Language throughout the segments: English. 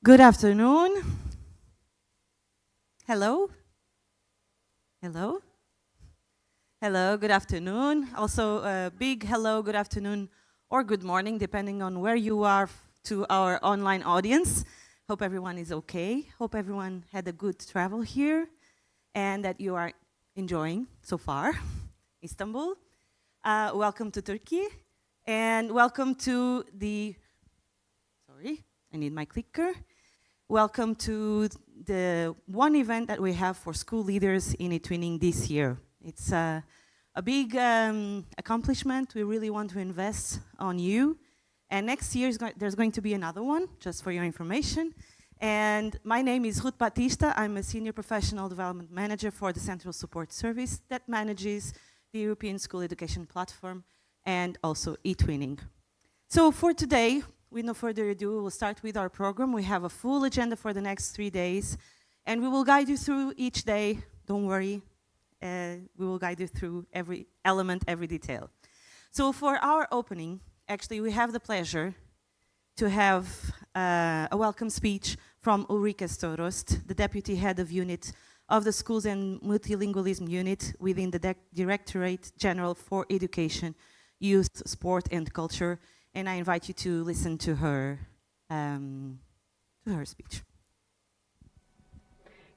Good afternoon. Hello? Hello? Hello, good afternoon. Also a big hello, good afternoon, or good morning, depending on where you are to our online audience. Hope everyone is okay. Hope everyone had a good travel here and that you are enjoying so far Istanbul. Welcome to Turkey and welcome to the, sorry, I need my clicker. Welcome to the one event that we have for school leaders in eTwinning this year. It's a big accomplishment. We really want to invest on you. And next year there's going to be another one, just for your information. And my name is Ruth Batista. I'm a Senior Professional Development Manager for the Central Support Service that manages the European School Education Platform and also eTwinning. So for today, with no further ado, we'll start with our program. We have a full agenda for the next 3 days, and we will guide you through each day. Don't worry, we will guide you through every element, every detail. So for our opening, actually, we have the pleasure to have a welcome speech from Ulrike Storost, the Deputy Head of Unit of the Schools and Multilingualism Unit within the Directorate General for Education, Youth, Sport and Culture. And I invite you to listen to her speech.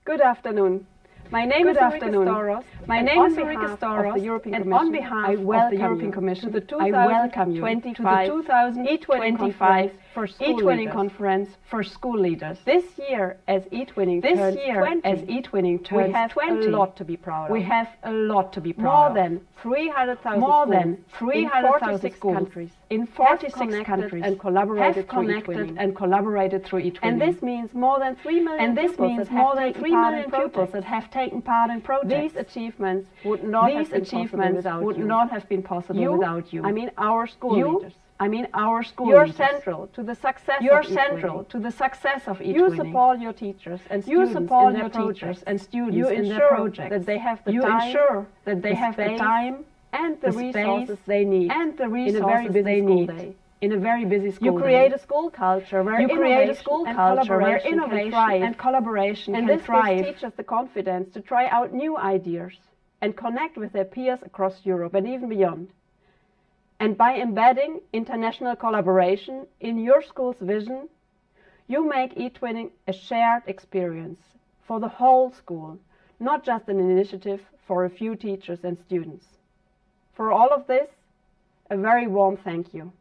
Good afternoon. My name is Ulrike Storost. My name is Ulrike Storost, and on behalf of the European Commission, I welcome you to the 2025 eTwinning Conference for School Leaders. This year, as eTwinning turns, we have a lot to be proud of. We have a lot to be proud of. More than 300,000 schools in 46 countries have collaborated through eTwinning. And this means more than 3 million pupils that have taken part in projects. These achievements would not have been possible without you. I mean our school leaders. You're central to the success of eTwinning. You support your teachers and students in their projects. That they have the time and the resources they need in a very busy school day. You create a school culture where innovation and collaboration can thrive. This gives teachers the confidence to try out new ideas and connect with their peers across Europe and even beyond. And by embedding international collaboration in your school's vision, you make eTwinning a shared experience for the whole school, not just an initiative for a few teachers and students. For all of this, a very warm thank you.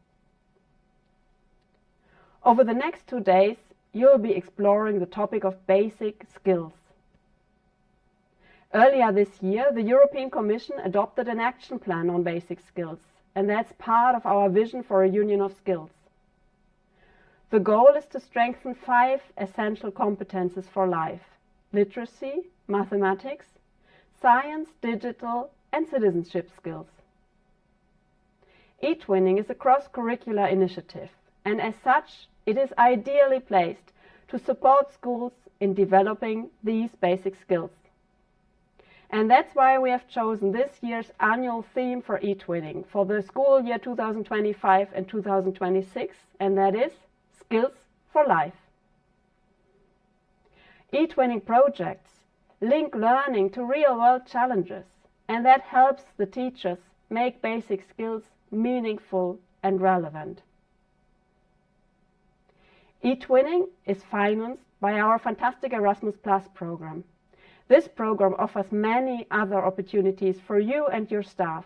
Over the next 2 days, you'll be exploring the topic of basic skills. Earlier this year, the European Commission adopted an action plan on basic skills, and that's part of our vision for a union of skills. The goal is to strengthen 5 essential competences for life: literacy, mathematics, science, digital, and citizenship skills. eTwinning is a cross-curricular initiative, and as such, it is ideally placed to support schools in developing these basic skills. And that's why we have chosen this year's annual theme for eTwinning for the school year 2025 and 2026, and that is Skills for Life. eTwinning projects link learning to real-world challenges, and that helps the teachers make basic skills meaningful and relevant. eTwinning is financed by our fantastic Erasmus Plus program. This program offers many other opportunities for you and your staff,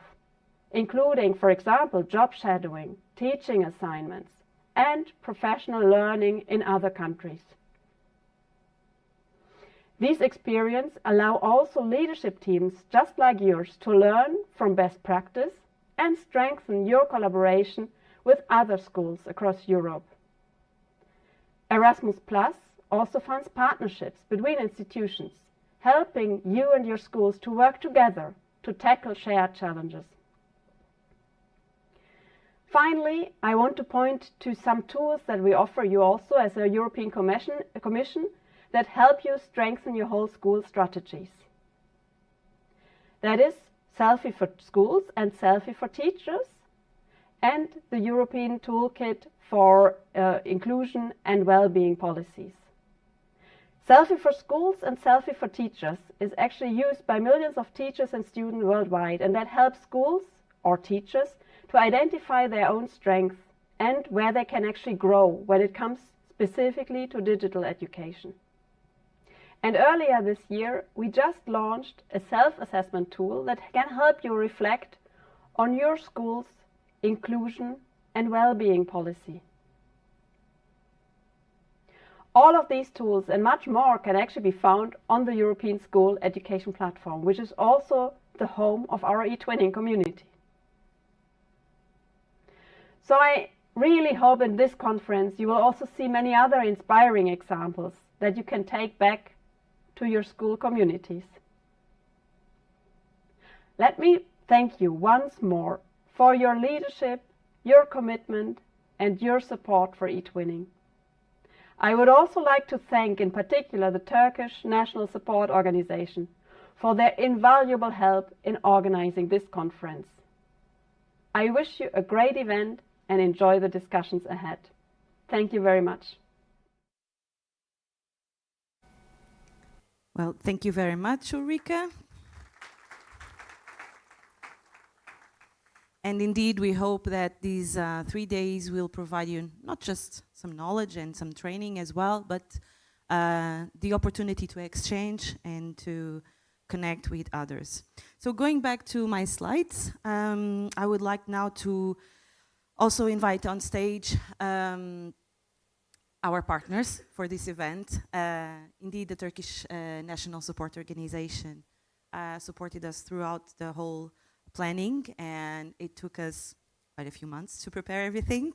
including, for example, job shadowing, teaching assignments, and professional learning in other countries. These experiences allow also leadership teams just like yours to learn from best practice and strengthen your collaboration with other schools across Europe. Erasmus Plus also funds partnerships between institutions, helping you and your schools to work together to tackle shared challenges. Finally, I want to point to some tools that we offer you also as a European Commission that help you strengthen your whole school strategies. That is Selfie for Schools and Selfie for Teachers, and the European Toolkit for Inclusion and Well-being Policies. Selfie for Schools and Selfie for Teachers is actually used by millions of teachers and students worldwide, and that helps schools or teachers to identify their own strengths and where they can actually grow when it comes specifically to digital education. And earlier this year, we just launched a self-assessment tool that can help you reflect on your school's inclusion and well-being policy. All of these tools and much more can actually be found on the European School Education Platform, which is also the home of our eTwinning community. So I really hope in this conference you will also see many other inspiring examples that you can take back to your school communities. Let me thank you once more for your leadership, your commitment, and your support for eTwinning. I would also like to thank in particular the Turkish National Support Organization for their invaluable help in organizing this conference. I wish you a great event and enjoy the discussions ahead. Thank you very much. Well, thank you very much, Ulrike. And indeed, we hope that these 3 days will provide you not just some knowledge and some training as well, but the opportunity to exchange and to connect with others. So going back to my slides, I would like now to also invite on stage our partners for this event. Indeed, the Turkish National Support Organization supported us throughout the whole planning, and it took us quite a few months to prepare everything,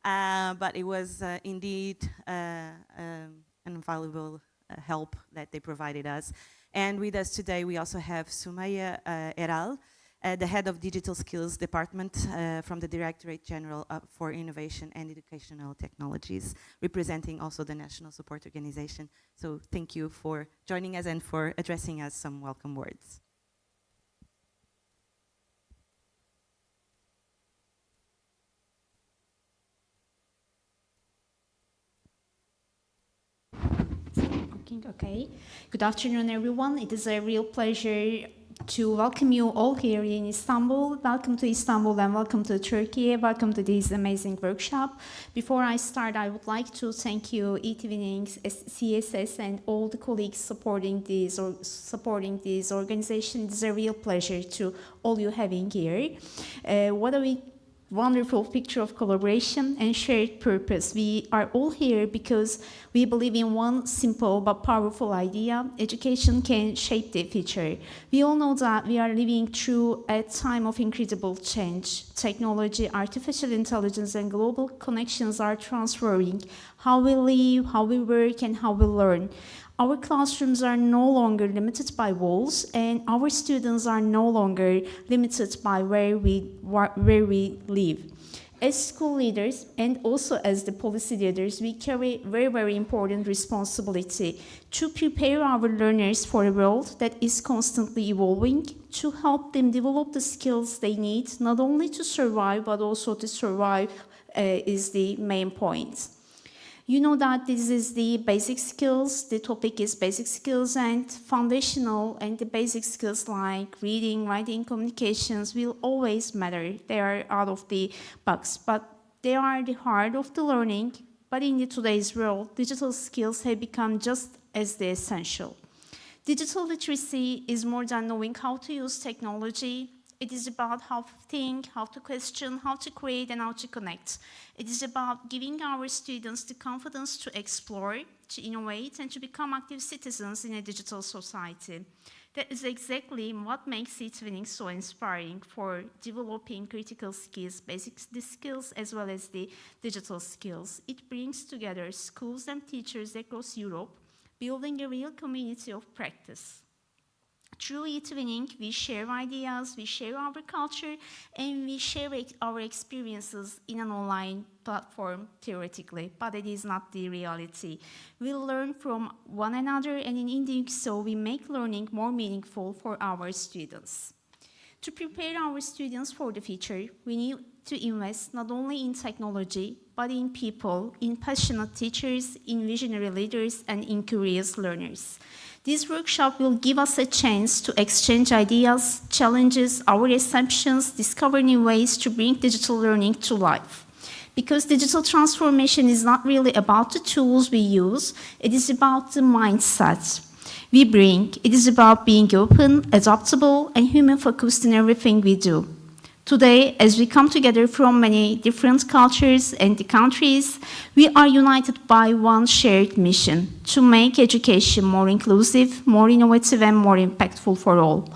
but it was indeed an invaluable help that they provided us. And with us today we also have Sumaya Eral, the head of Digital Skills Department from the Directorate General for Innovation and Educational Technologies, representing also the National Support Organization. So thank you for joining us and for addressing us some welcome words. Okay. Good afternoon, everyone. It is a real pleasure to welcome you all here in Istanbul. Welcome to Istanbul and welcome to Turkey. Welcome to this amazing workshop. Before I start, I would like to thank you, eTwinning, CSS, and all the colleagues supporting this organization. It is a real pleasure to all you having here. What a wonderful picture of collaboration and shared purpose. We are all here because we believe in one simple but powerful idea: education can shape the future. We all know that we are living through a time of incredible change. Technology, artificial intelligence, and global connections are transforming how we live, how we work, and how we learn. Our classrooms are no longer limited by walls, and our students are no longer limited by where we live. As school leaders and also as the policy leaders, we carry very, very important responsibility to prepare our learners for a world that is constantly evolving, to help them develop the skills they need, not only to survive, but also to survive is the main point. You know that this is the basic skills. The topic is basic skills and foundational, and the basic skills like reading, writing, communications will always matter. They are out of the box, but they are the heart of the learning. But in today's world, digital skills have become just as the essential. Digital literacy is more than knowing how to use technology. It is about how to think, how to question, how to create, and how to connect. It is about giving our students the confidence to explore, to innovate, and to become active citizens in a digital society. That is exactly what makes eTwinning so inspiring for developing critical skills, basic skills, as well as the digital skills. It brings together schools and teachers across Europe, building a real community of practice. Through eTwinning, we share ideas, we share our culture, and we share our experiences in an online platform, theoretically, but it is not the reality. We learn from one another, and in doing so, we make learning more meaningful for our students. To prepare our students for the future, we need to invest not only in technology, but in people, in passionate teachers, in visionary leaders, and in curious learners. This workshop will give us a chance to exchange ideas, challenges our assumptions, discover new ways to bring digital learning to life. Because digital transformation is not really about the tools we use, it is about the mindset we bring. It is about being open, adaptable, and human-focused in everything we do. Today, as we come together from many different cultures and countries, we are united by one shared mission: to make education more inclusive, more innovative, and more impactful for all.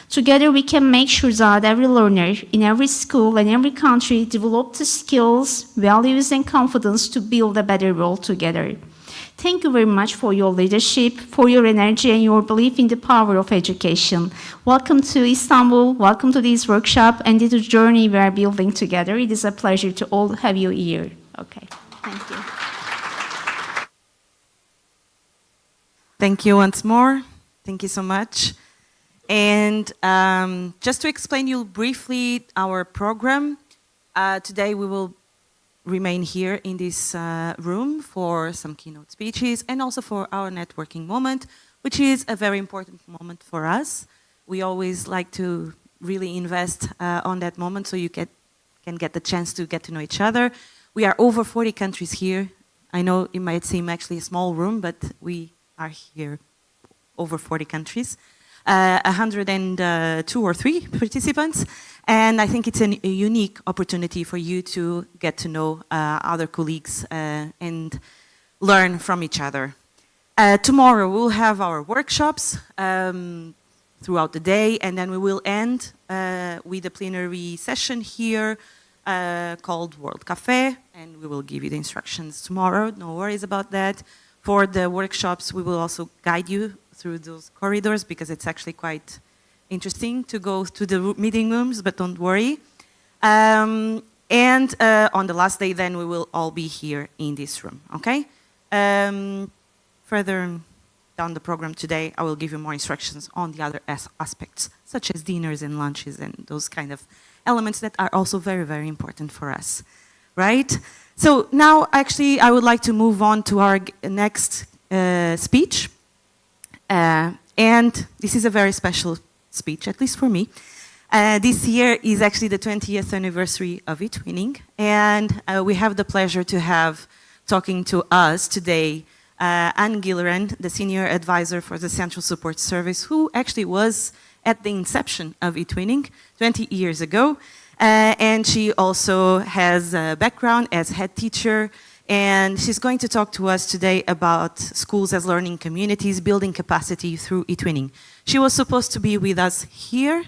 Together, we can make sure that every learner in every school and every country develops the skills, values, and confidence to build a better world together. Thank you very much for your leadership, for your energy, and your belief in the power of education. Welcome to Istanbul, welcome to this workshop, and to the journey we are building together. It is a pleasure to all have you here. Okay, thank you. Thank you once more. Thank you so much. And just to explain you briefly our program, today we will remain here in this room for some keynote speeches and also for our networking moment, which is a very important moment for us. We always like to really invest on that moment so you can get the chance to get to know each other. We are over 40 countries here. I know it might seem actually a small room, but we are here over 40 countries. 102 or 3 participants, and I think it's a unique opportunity for you to get to know other colleagues and learn from each other. Tomorrow we'll have our workshops throughout the day, and then we will end with a plenary session here called World Café, and we will give you the instructions tomorrow, no worries about that. For the workshops, we will also guide you through those corridors because it's actually quite interesting to go to the meeting rooms, but don't worry. And on the last day, then we will all be here in this room, okay? Further down the program today, I will give you more instructions on the other aspects, such as dinners and lunches and those kind of elements that are also very, very important for us, right? So now, actually, I would like to move on to our next speech. And this is a very special speech, at least for me. This year is actually the 20th anniversary of eTwinning, and we have the pleasure to have talking to us today Anne Gilleran, the Senior Advisor for the Central Support Service, who actually was at the inception of eTwinning 20 years ago. And she also has a background as head teacher, and she's going to talk to us today about schools as learning communities, building capacity through eTwinning. She was supposed to be with us here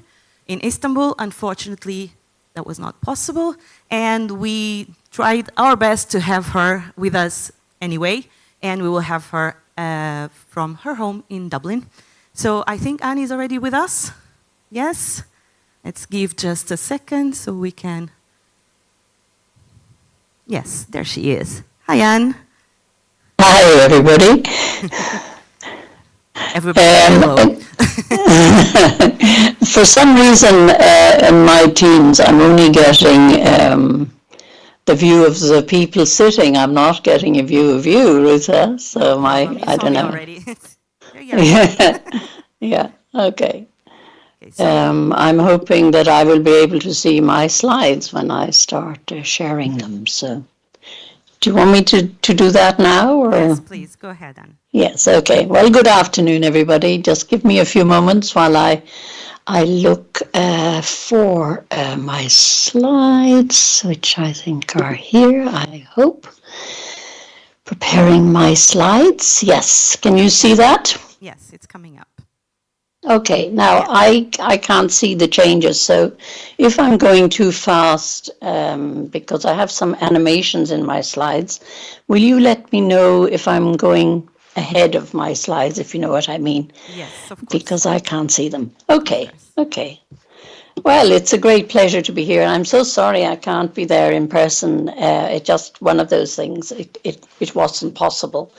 in Istanbul. Unfortunately, that was not possible, and we tried our best to have her with us anyway, and we will have her from her home in Dublin. So I think Anne is already with us. Yes? Let's give just a second so we can... Yes, there she is. Hi, Anne. Hi, everybody. Everybody, hello. For some reason, in my Teams, I'm only getting the view of the people sitting. I'm not getting a view of you, Ruta. So I don't know. Already. Yeah. Okay. Okay, so I'm hoping that I will be able to see my slides when I start sharing them. So, do you want me to do that now? Or? yes, please, go ahead, Anne. Yes, okay. Well, good afternoon, everybody. Just give me a few moments while I look for my slides, which I think are here, I hope. Preparing my slides. Yes, can you see that? Yes, it's coming up. Okay, now I can't see the changes, so if I'm going too fast, because I have some animations in my slides, will you let me know if I'm going ahead of my slides, if you know what I mean? Yes, of course. Because I can't see them. Okay, okay. Well, it's a great pleasure to be here. I'm so sorry I can't be there in person. It's just one of those things. It wasn't possible.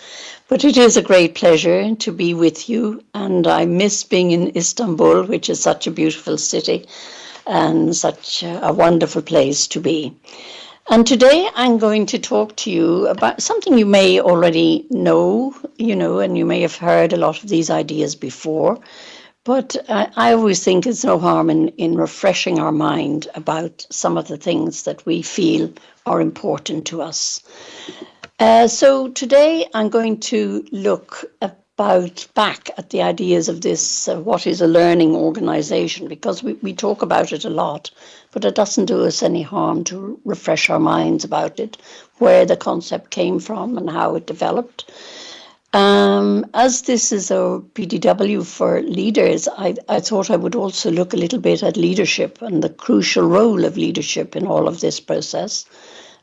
But it is a great pleasure to be with you. And I miss being in Istanbul, which is such a beautiful city. and such a wonderful place to be. And today I'm going to talk to you about something you may already know, and you may have heard a lot of these ideas before. But I always think it's no harm in refreshing our mind about some of the things that we feel are important to us. So today I'm going to look back at the ideas of this, what is a learning organization, because we talk about it a lot, but it doesn't do us any harm to refresh our minds about it, where the concept came from and how it developed. As this is a PDW for leaders, I thought I would also look a little bit at leadership and the crucial role of leadership in all of this process.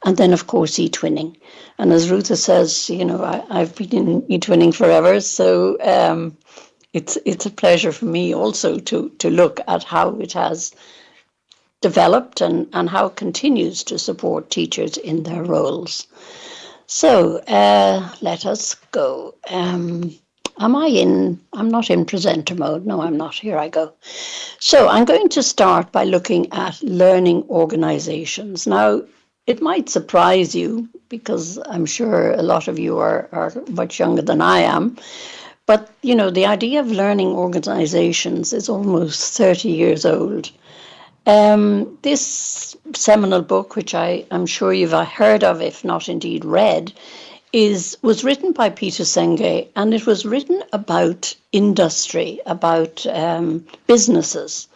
And then, of course, eTwinning. And as Ruta says, I've been in eTwinning forever, so it's a pleasure for me also to look at how it has developed and how it continues to support teachers in their roles. So let us go. I'm not in presenter mode. No, I'm not. Here I go. So I'm going to start by looking at learning organizations. Now, it might surprise you because I'm sure a lot of you are much younger than I am. But, the idea of learning organizations is almost 30 years old. This seminal book, which I'm sure you've heard of, if not indeed read, was written by Peter Senge, and it was written about industry, about businesses.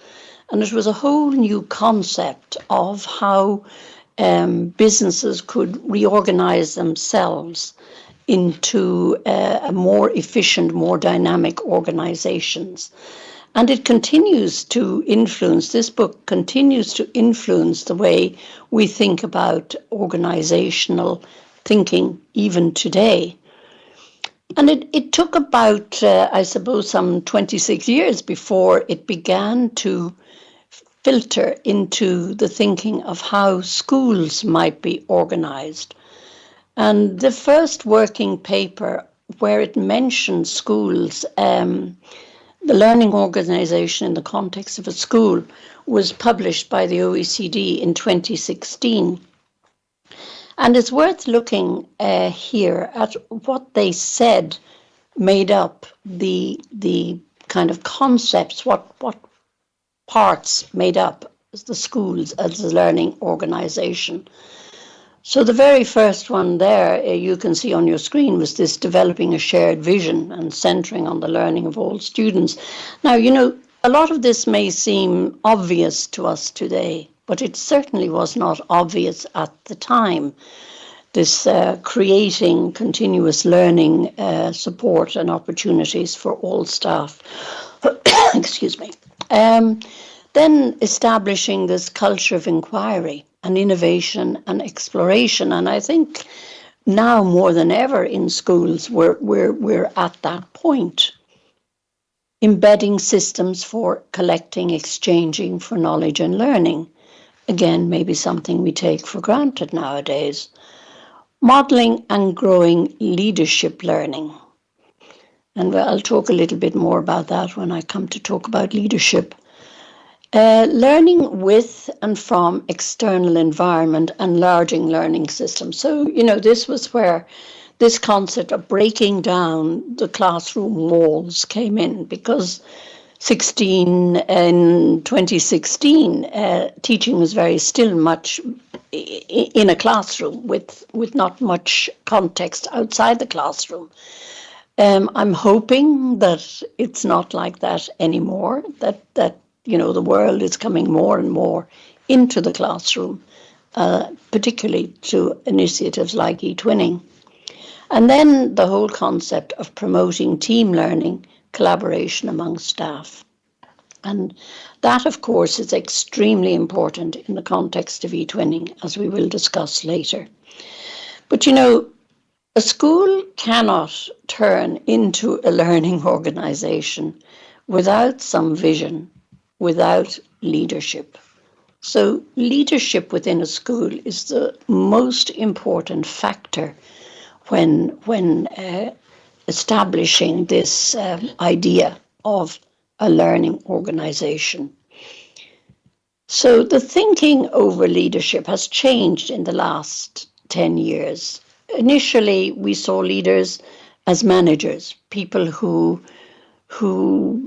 And it was a whole new concept of how businesses could reorganize themselves into a more efficient, more dynamic organizations. And it continues to influence, this book continues to influence the way we think about organizational thinking even today. And it took about, I suppose, some 26 years before it began to filter into the thinking of how schools might be organized. And the first working paper where it mentioned schools, the learning organization in the context of a school, was published by the OECD in 2016. And it's worth looking here at what they said made up the kind of concepts, what parts made up the schools as a learning organization. So the very first one there, you can see on your screen, was this developing a shared vision and centering on the learning of all students. Now, a lot of this may seem obvious to us today, but it certainly was not obvious at the time. This creating continuous learning support and opportunities for all staff. Excuse me. Then establishing this culture of inquiry and innovation and exploration. And I think now more than ever in schools, we're at that point. Embedding systems for collecting, exchanging for knowledge and learning. Again, maybe something we take for granted nowadays. Modeling and growing leadership learning. And I'll talk a little bit more about that when I come to talk about leadership. Learning with and from external environment, enlarging learning systems. So, this was where this concept of breaking down the classroom walls came in, because in 2016, teaching was very still much in a classroom with not much context outside the classroom. I'm hoping that it's not like that anymore, that the world is coming more and more into the classroom, particularly to initiatives like eTwinning. And then the whole concept of promoting team learning, collaboration among staff. And that, of course, is extremely important in the context of eTwinning, as we will discuss later. But a school cannot turn into a learning organization without some vision, without leadership. So leadership within a school is the most important factor when establishing this idea of a learning organization. So the thinking over leadership has changed in the last 10 years. Initially, we saw leaders as managers, people who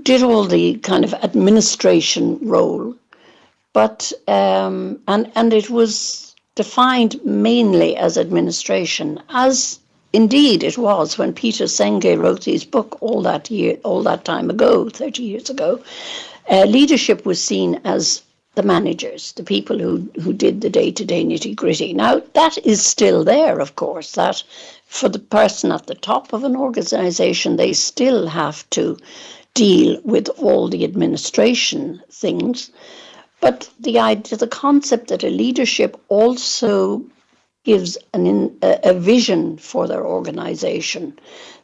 did all the kind of administration role, but and it was defined mainly as administration, as indeed it was when Peter Senge wrote his book all that time ago, 30 years ago. Leadership was seen as the managers, the people who did the day-to-day nitty-gritty. Now, that is still there, of course, that for the person at the top of an organization, they still have to deal with all the administration things. But the idea, the concept that a leadership also gives a vision for their organization,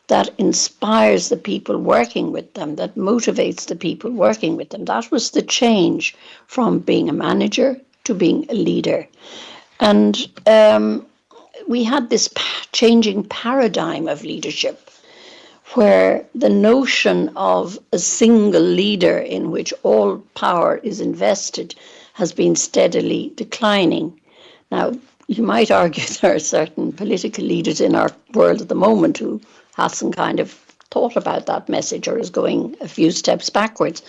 that inspires the people working with them, that motivates the people working with them. That was the change from being a manager to being a leader. And we had this changing paradigm of leadership, where the notion of a single leader in which all power is invested has been steadily declining. Now, you might argue there are certain political leaders in our world at the moment who hasn't kind of thought about that message or is going a few steps backwards.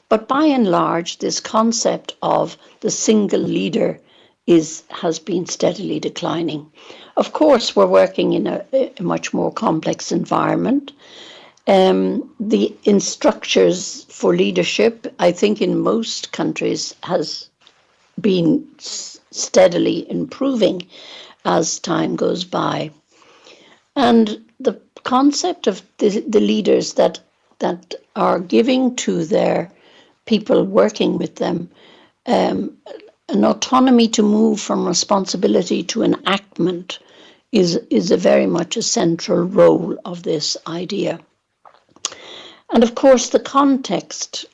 But by and large, this concept of the single leader has been steadily declining. Of course, we're working in a much more complex environment. The structures for leadership, I think in most countries, has been steadily improving as time goes by. And the concept of the leaders that are giving to their people working with them an autonomy to move from responsibility to enactment is a very much a central role of this idea. And of course, the context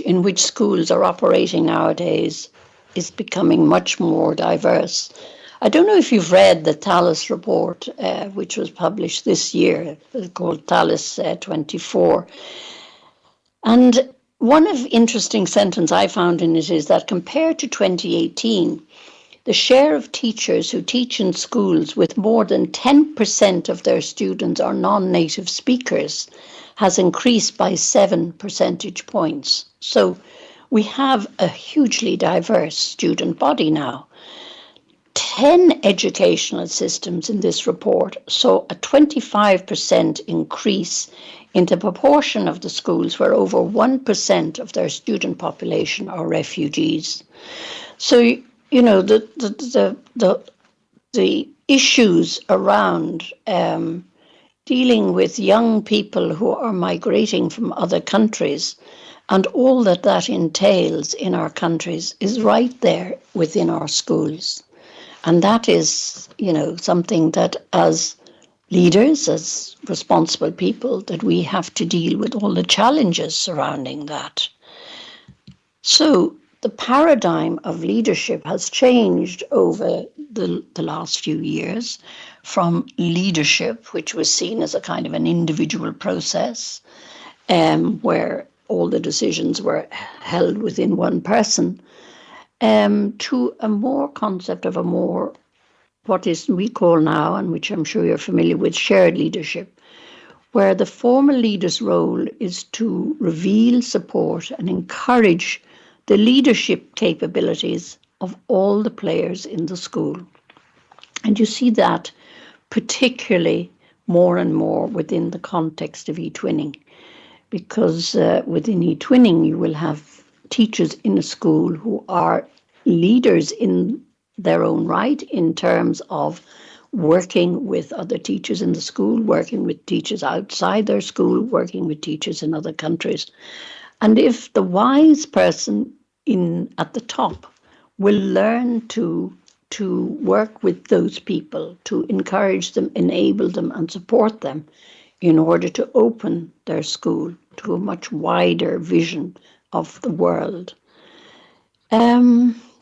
in which schools are operating nowadays is becoming much more diverse. I don't know if you've read the Thales report, which was published this year, called Thales 24. And one interesting sentence I found in it is that compared to 2018, the share of teachers who teach in schools with more than 10% of their students are non-native speakers has increased by 7 percentage points. So we have a hugely diverse student body now. 10 educational systems in this report saw a 25% increase in the proportion of the schools where over 1% of their student population are refugees. So, you know, the issues around dealing with young people who are migrating from other countries and all that entails in our countries is right there within our schools. And that is, you know, something that as leaders, as responsible people, that we have to deal with all the challenges surrounding that. So the paradigm of leadership has changed over the last few years from leadership, which was seen as a kind of an individual process, where all the decisions were held within one person, to a more concept of what we call now, and which I'm sure you're familiar with, shared leadership, where the formal leader's role is to reveal, support, and encourage the leadership capabilities of all the players in the school. And you see that particularly more and more within the context of eTwinning, because within eTwinning you will have teachers in a school who are leaders in their own right in terms of working with other teachers in the school, working with teachers outside their school, working with teachers in other countries. And if the wise person at the top will learn to work with those people, to encourage them, enable them, and support them in order to open their school to a much wider vision of the world.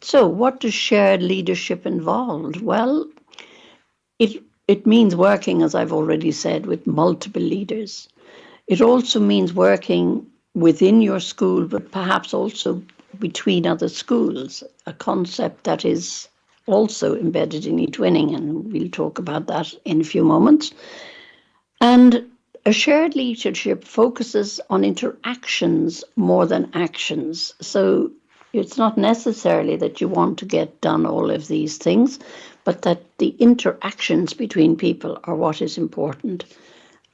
So what does shared leadership involve? Well, it means working, as I've already said, with multiple leaders. It also means working within your school, but perhaps also between other schools, a concept that is also embedded in eTwinning, and we'll talk about that in a few moments. And a shared leadership focuses on interactions more than actions. So it's not necessarily that you want to get done all of these things, but that the interactions between people are what is important.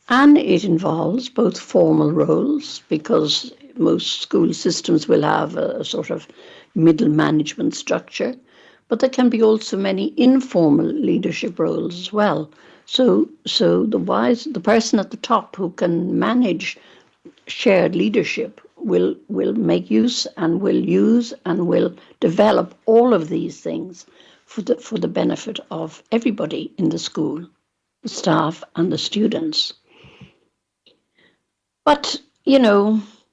And it involves both formal roles, because most school systems will have a sort of middle management structure, but there can be also many informal leadership roles as well. So the person at the top who can manage shared leadership will make use and will use and will develop all of these things for the benefit of everybody in the school, the staff and the students. But,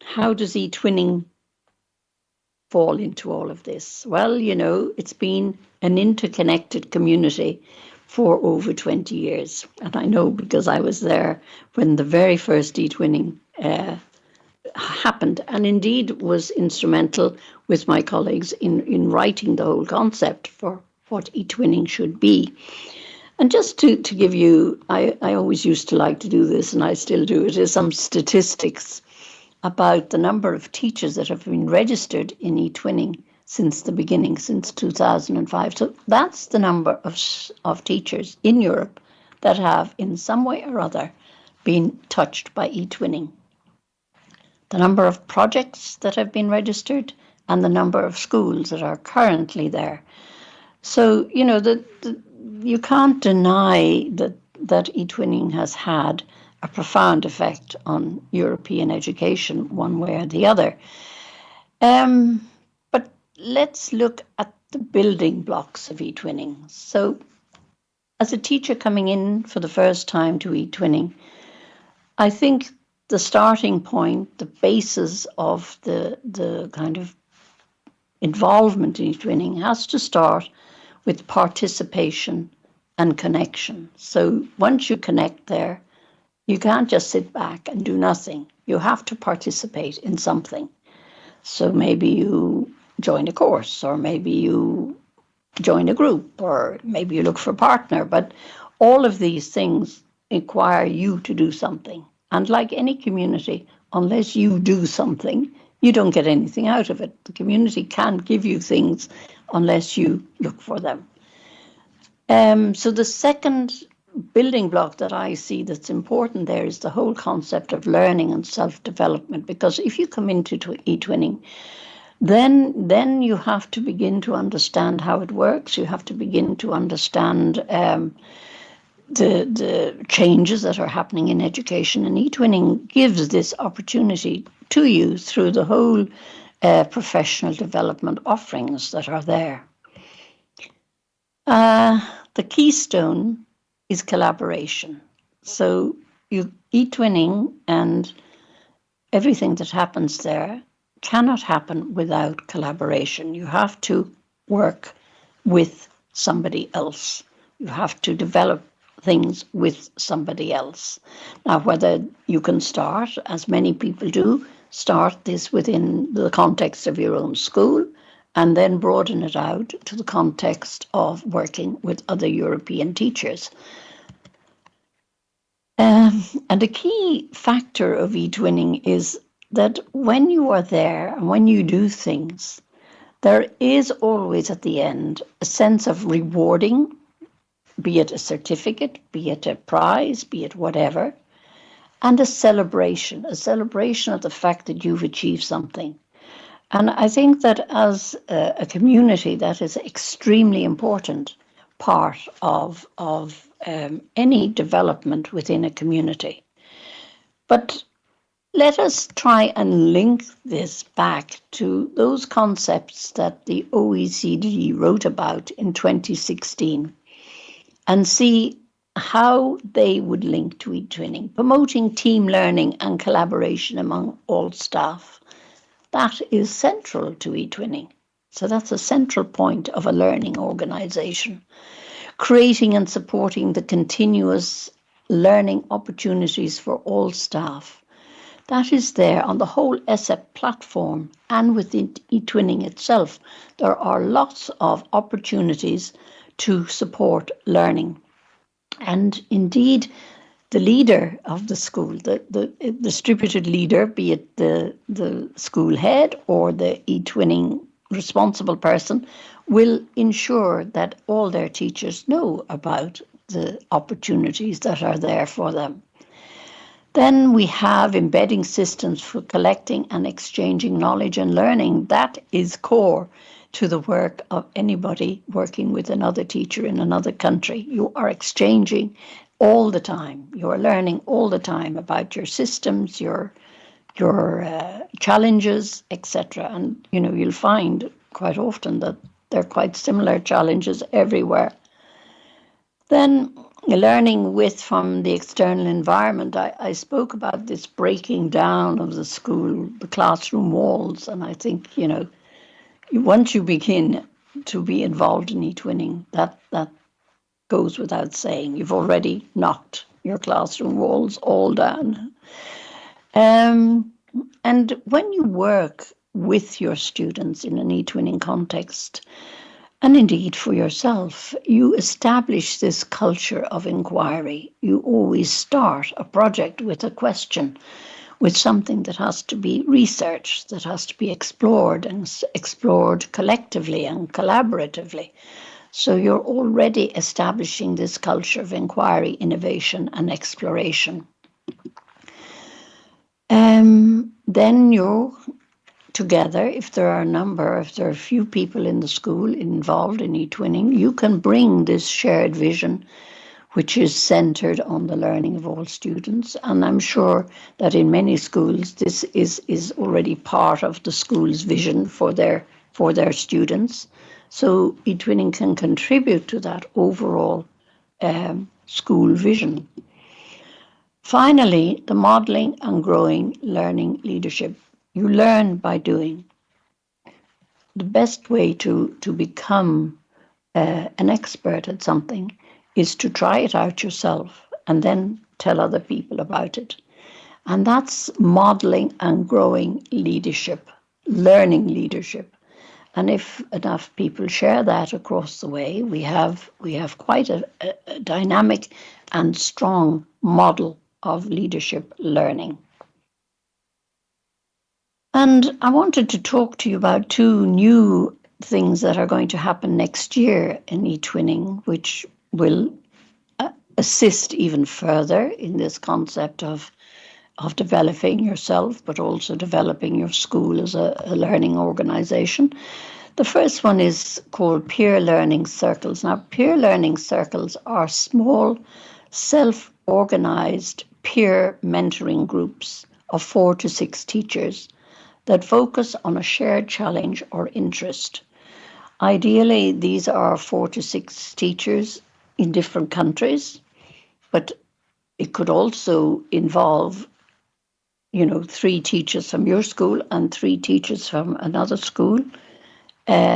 how does eTwinning fall into all of this? Well, it's been an interconnected community for over 20 years. And I know because I was there when the very first eTwinning happened, and indeed was instrumental with my colleagues in writing the whole concept for what eTwinning should be. And just to give you, I always used to like to do this, and I still do it, is some statistics about the number of teachers that have been registered in eTwinning since the beginning, since 2005. So that's the number of teachers in Europe that have, in some way or other, been touched by eTwinning. The number of projects that have been registered and the number of schools that are currently there. So, you can't deny that eTwinning has had a profound effect on European education, one way or the other. But let's look at the building blocks of eTwinning. So, as a teacher coming in for the first time to eTwinning, I think the starting point, the basis of the kind of involvement in eTwinning has to start with participation and connection. So once you connect there, you can't just sit back and do nothing. You have to participate in something. So maybe you join a course, or maybe you join a group, or maybe you look for a partner. But all of these things require you to do something. And like any community, unless you do something, you don't get anything out of it. The community can't give you things unless you look for them. So the second building block that I see that's important there is the whole concept of learning and self-development. Because if you come into eTwinning, then you have to begin to understand how it works. You have to begin to understand the changes that are happening in education. And eTwinning gives this opportunity to you through the whole professional development offerings that are there. The keystone is collaboration. So eTwinning and everything that happens there cannot happen without collaboration. You have to work with somebody else. You have to develop things with somebody else. Now, whether you can start, as many people do, start this within the context of your own school, and then broaden it out to the context of working with other European teachers. And a key factor of eTwinning is that when you are there and when you do things, there is always at the end a sense of rewarding, be it a certificate, be it a prize, be it whatever, and a celebration of the fact that you've achieved something. And I think that as a community, that is an extremely important part of any development within a community. But let us try and link this back to those concepts that the OECD wrote about in 2016 and see how they would link to eTwinning, promoting team learning and collaboration among all staff. That is central to eTwinning. So that's a central point of a learning organisation. Creating and supporting the continuous learning opportunities for all staff. That is there on the whole ESEP platform, and within eTwinning itself, there are lots of opportunities to support learning. And indeed, the leader of the school, the distributed leader, be it the school head or the eTwinning responsible person, will ensure that all their teachers know about the opportunities that are there for them. Then we have embedding systems for collecting and exchanging knowledge and learning. That is core to the work of anybody working with another teacher in another country. You are exchanging all the time. You are learning all the time about your systems, your challenges, etc. And you'll find quite often that they're quite similar challenges everywhere. Then learning from the external environment. I spoke about this breaking down of the school, the classroom walls, and I think, once you begin to be involved in eTwinning, that goes without saying. You've already knocked your classroom walls all down. And when you work with your students in an eTwinning context, and indeed for yourself, you establish this culture of inquiry. You always start a project with a question, with something that has to be researched, that has to be explored, and explored collectively and collaboratively. So you're already establishing this culture of inquiry, innovation, and exploration. Then you're together, if there are a few people in the school involved in eTwinning, you can bring this shared vision, which is centered on the learning of all students. And I'm sure that in many schools, this is already part of the school's vision for their students. So eTwinning can contribute to that overall school vision. Finally, the modeling and growing learning leadership. You learn by doing. The best way to become an expert at something is to try it out yourself and then tell other people about it. And that's modeling and growing leadership, learning leadership. And if enough people share that across the way, we have quite a dynamic and strong model of leadership learning. And I wanted to talk to you about two new things that are going to happen next year in eTwinning, which will assist even further in this concept of developing yourself, but also developing your school as a learning organization. The first one is called peer learning circles. Now, peer learning circles are small, self-organized peer mentoring groups of 4 to 6 teachers that focus on a shared challenge or interest. Ideally, these are 4 to 6 teachers in different countries, but it could also involve 3 teachers from your school and 3 teachers from another school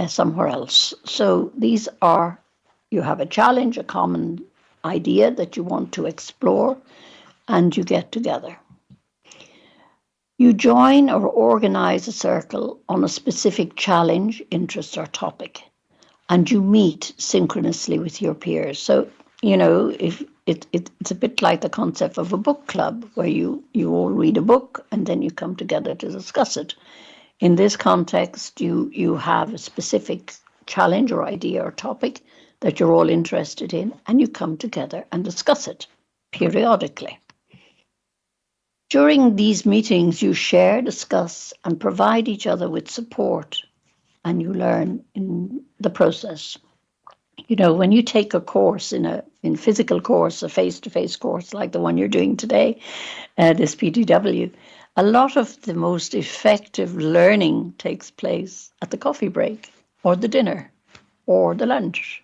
somewhere else. So these are, you have a challenge, a common idea that you want to explore, and you get together. You join or organize a circle on a specific challenge, interest, or topic, and you meet synchronously with your peers. So, if it's a bit like the concept of a book club, where you all read a book and then you come together to discuss it. In this context, you have a specific challenge or idea or topic that you're all interested in, and you come together and discuss it periodically. During these meetings, you share, discuss, and provide each other with support, and you learn in the process. When you take a course in physical course, a face-to-face course like the one you're doing today, this PTW, a lot of the most effective learning takes place at the coffee break, or the dinner, or the lunch,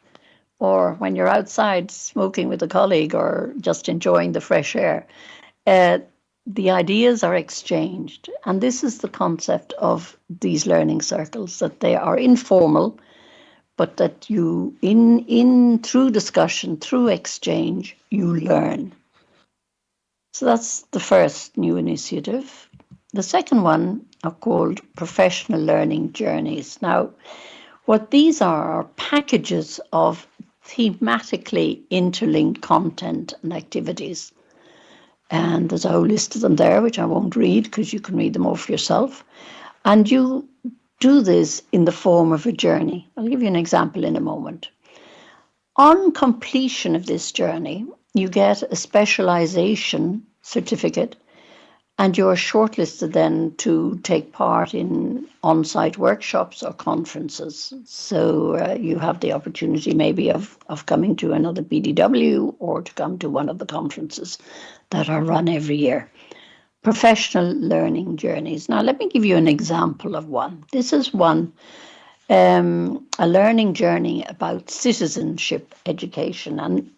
or when you're outside smoking with a colleague or just enjoying the fresh air. The ideas are exchanged, and this is the concept of these learning circles, that they are informal, but that you, through discussion, through exchange, you learn. So that's the first new initiative. The second one are called professional learning journeys. Now, what these are packages of thematically interlinked content and activities. And there's a whole list of them there, which I won't read because you can read them all for yourself. And you do this in the form of a journey. I'll give you an example in a moment. On completion of this journey, you get a specialization certificate, and you're shortlisted then to take part in on-site workshops or conferences. So you have the opportunity maybe of coming to another BDW or to come to one of the conferences that are run every year. Professional learning journeys. Now, let me give you an example of one. This is one, a learning journey about citizenship education. And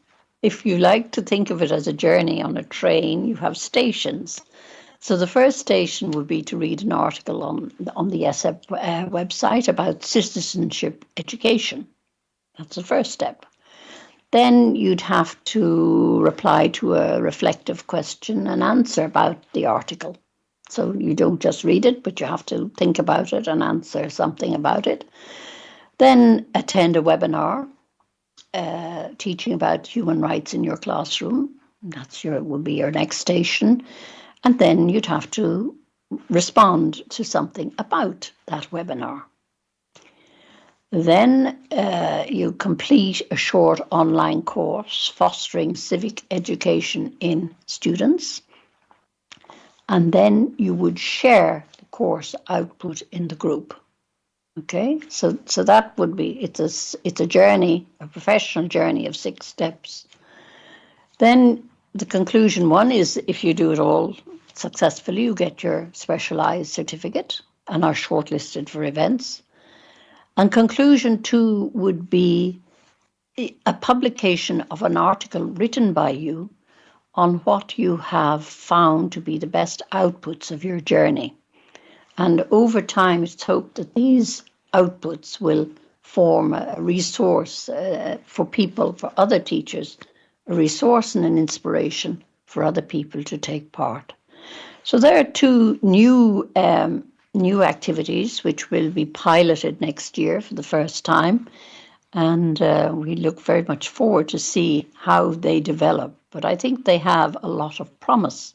if you like to think of it as a journey on a train, you have stations. So the first station would be to read an article on the ESEP website about citizenship education. That's the first step. Then you'd have to reply to a reflective question and answer about the article. So you don't just read it, but you have to think about it and answer something about it. Then attend a webinar teaching about human rights in your classroom. Would be your next station. And then you'd have to respond to something about that webinar. Then you complete a short online course fostering civic education in students. And then you would share the course output in the group. Okay, so that would be, it's a journey, a professional journey of 6 steps. Then the conclusion one is if you do it all successfully, you get your specialized certificate and are shortlisted for events. And conclusion 2 would be a publication of an article written by you on what you have found to be the best outputs of your journey. And over time, it's hoped that these outputs will form a resource for people, for other teachers, a resource and an inspiration for other people to take part. So there are 2 new activities which will be piloted next year for the first time. And we look very much forward to see how they develop. But I think they have a lot of promise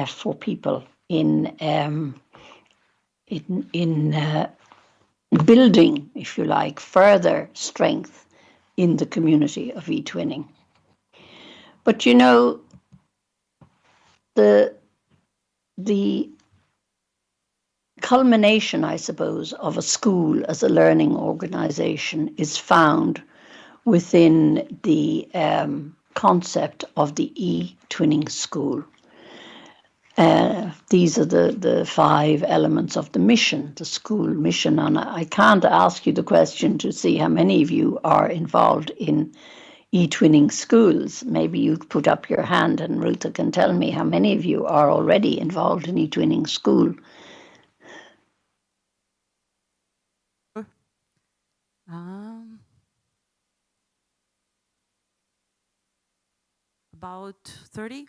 for people in building, if you like, further strength in the community of eTwinning. But you know, the culmination, I suppose, of a school as a learning organization is found within the concept of the eTwinning school. These are the 5 elements of the mission, the school mission. And I can't ask you the question to see how many of you are involved in eTwinning schools. Maybe you put up your hand and Rutha can tell me how many of you are already involved in eTwinning school. About 30.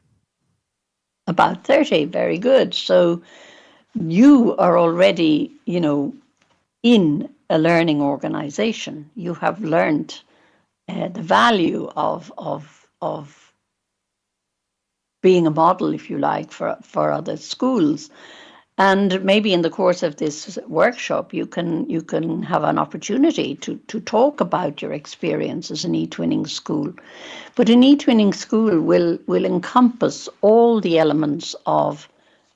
About 30, very good. So you are already, in a learning organization. You have learned the value of being a model, if you like, for other schools. And maybe in the course of this workshop, you can have an opportunity to talk about your experiences in eTwinning school. But an eTwinning school will encompass all the elements of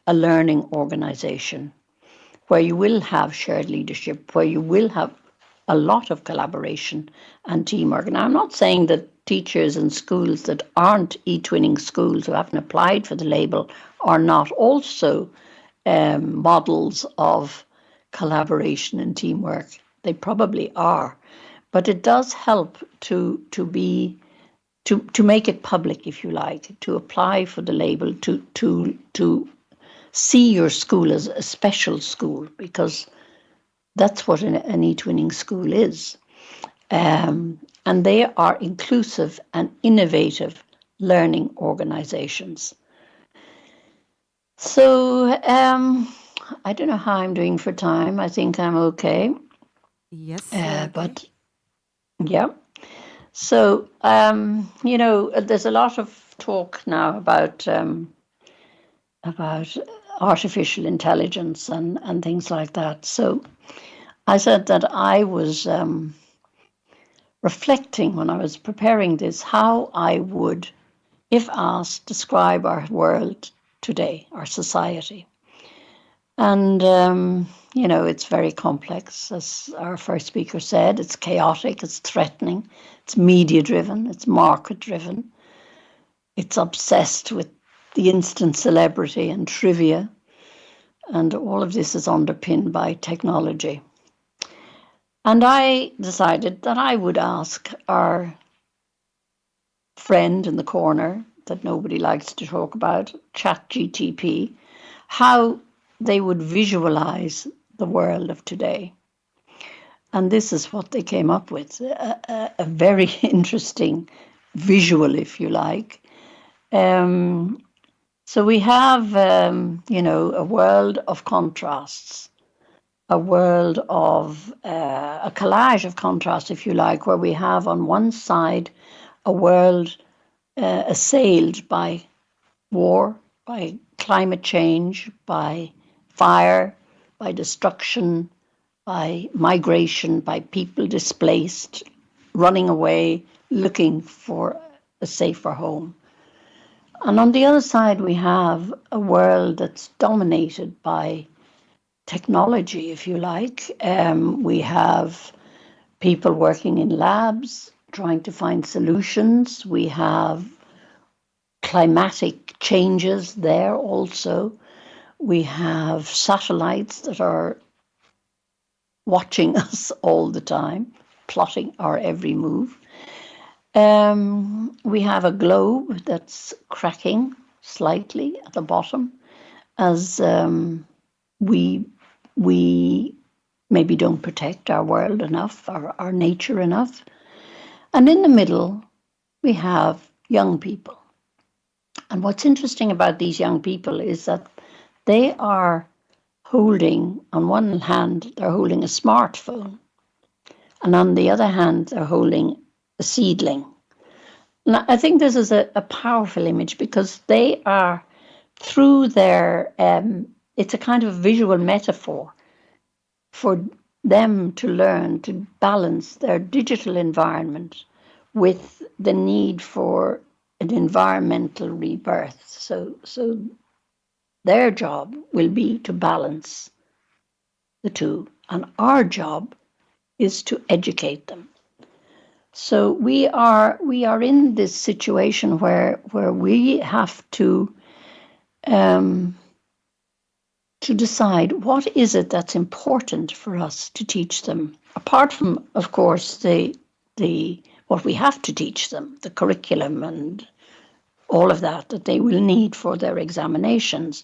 a learning organization, where you will have shared leadership, where you will have a lot of collaboration and teamwork. Now, I'm not saying that teachers in schools that aren't eTwinning schools, who haven't applied for the label, are not also models of collaboration and teamwork. They probably are, but it does help to make it public, if you like, to apply for the label, to see your school as a special school, because that's what an eTwinning school is. And they are inclusive and innovative learning organizations. So I don't know how I'm doing for time. I think I'm okay. Yes. Okay. But yeah. So there's a lot of talk now about artificial intelligence and things like that. So I said that I was reflecting when I was preparing this how I would, if asked, describe our world today, our society. And, it's very complex, as our first speaker said. It's chaotic, it's threatening, it's media driven, it's market driven, it's obsessed with the instant celebrity and trivia. And all of this is underpinned by technology. And I decided that I would ask our friend in the corner that nobody likes to talk about, ChatGTP, how they would visualize the world of today. And this is what they came up with, a very interesting visual, if you like. So we have, a world of contrasts, a world of a collage of contrast, if you like, where we have on one side a world assailed by war, by climate change, by fire, by destruction, by migration, by people displaced, running away, looking for a safer home. And on the other side, we have a world that's dominated by technology, if you like. We have people working in labs, trying to find solutions. We have climatic changes there also. We have satellites that are watching us all the time, plotting our every move. We have a globe that's cracking slightly at the bottom as we maybe don't protect our world enough, our nature enough. And in the middle, we have young people. And what's interesting about these young people is that they are holding, on one hand, they're holding a smartphone. And on the other hand, they're holding a seedling. And I think this is a powerful image because they are, through their, it's a kind of visual metaphor for them to learn to balance their digital environment with the need for an environmental rebirth. So their job will be to balance the two, and our job is to educate them. So we are in this situation where we have to decide what is it that's important for us to teach them, apart from, of course, the what we have to teach them, the curriculum and all of that they will need for their examinations.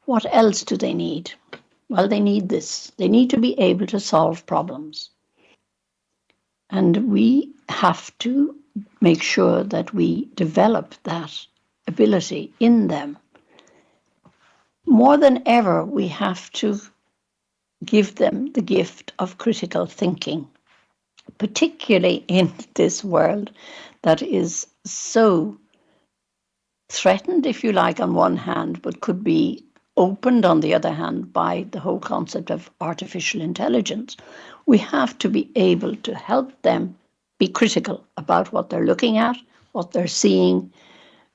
What else do they need? Well, they need this. They need to be able to solve problems. And we have to make sure that we develop that ability in them. More than ever, we have to give them the gift of critical thinking, particularly in this world that is so threatened, if you like, on one hand, but could be opened on the other hand by the whole concept of artificial intelligence. We have to be able to help them be critical about what they're looking at, what they're seeing.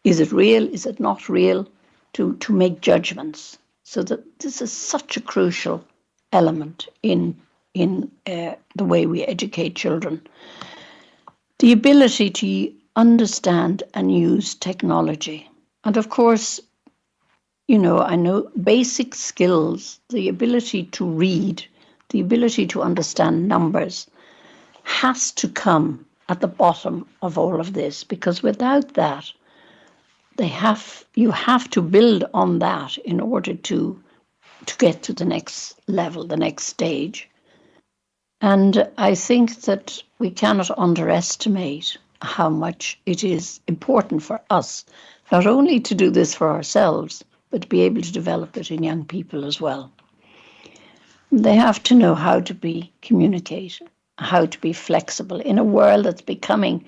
Is it real? Is it not real? To make judgments. So that this is such a crucial element in the way we educate children. The ability to understand and use technology. And of course, I know basic skills, the ability to read, the ability to understand numbers has to come at the bottom of all of this, because without that, you have to build on that in order to get to the next level, the next stage. And I think that we cannot underestimate how much it is important for us, not only to do this for ourselves, but be able to develop it in young people as well. They have to know how to communicate, how to be flexible in a world that's becoming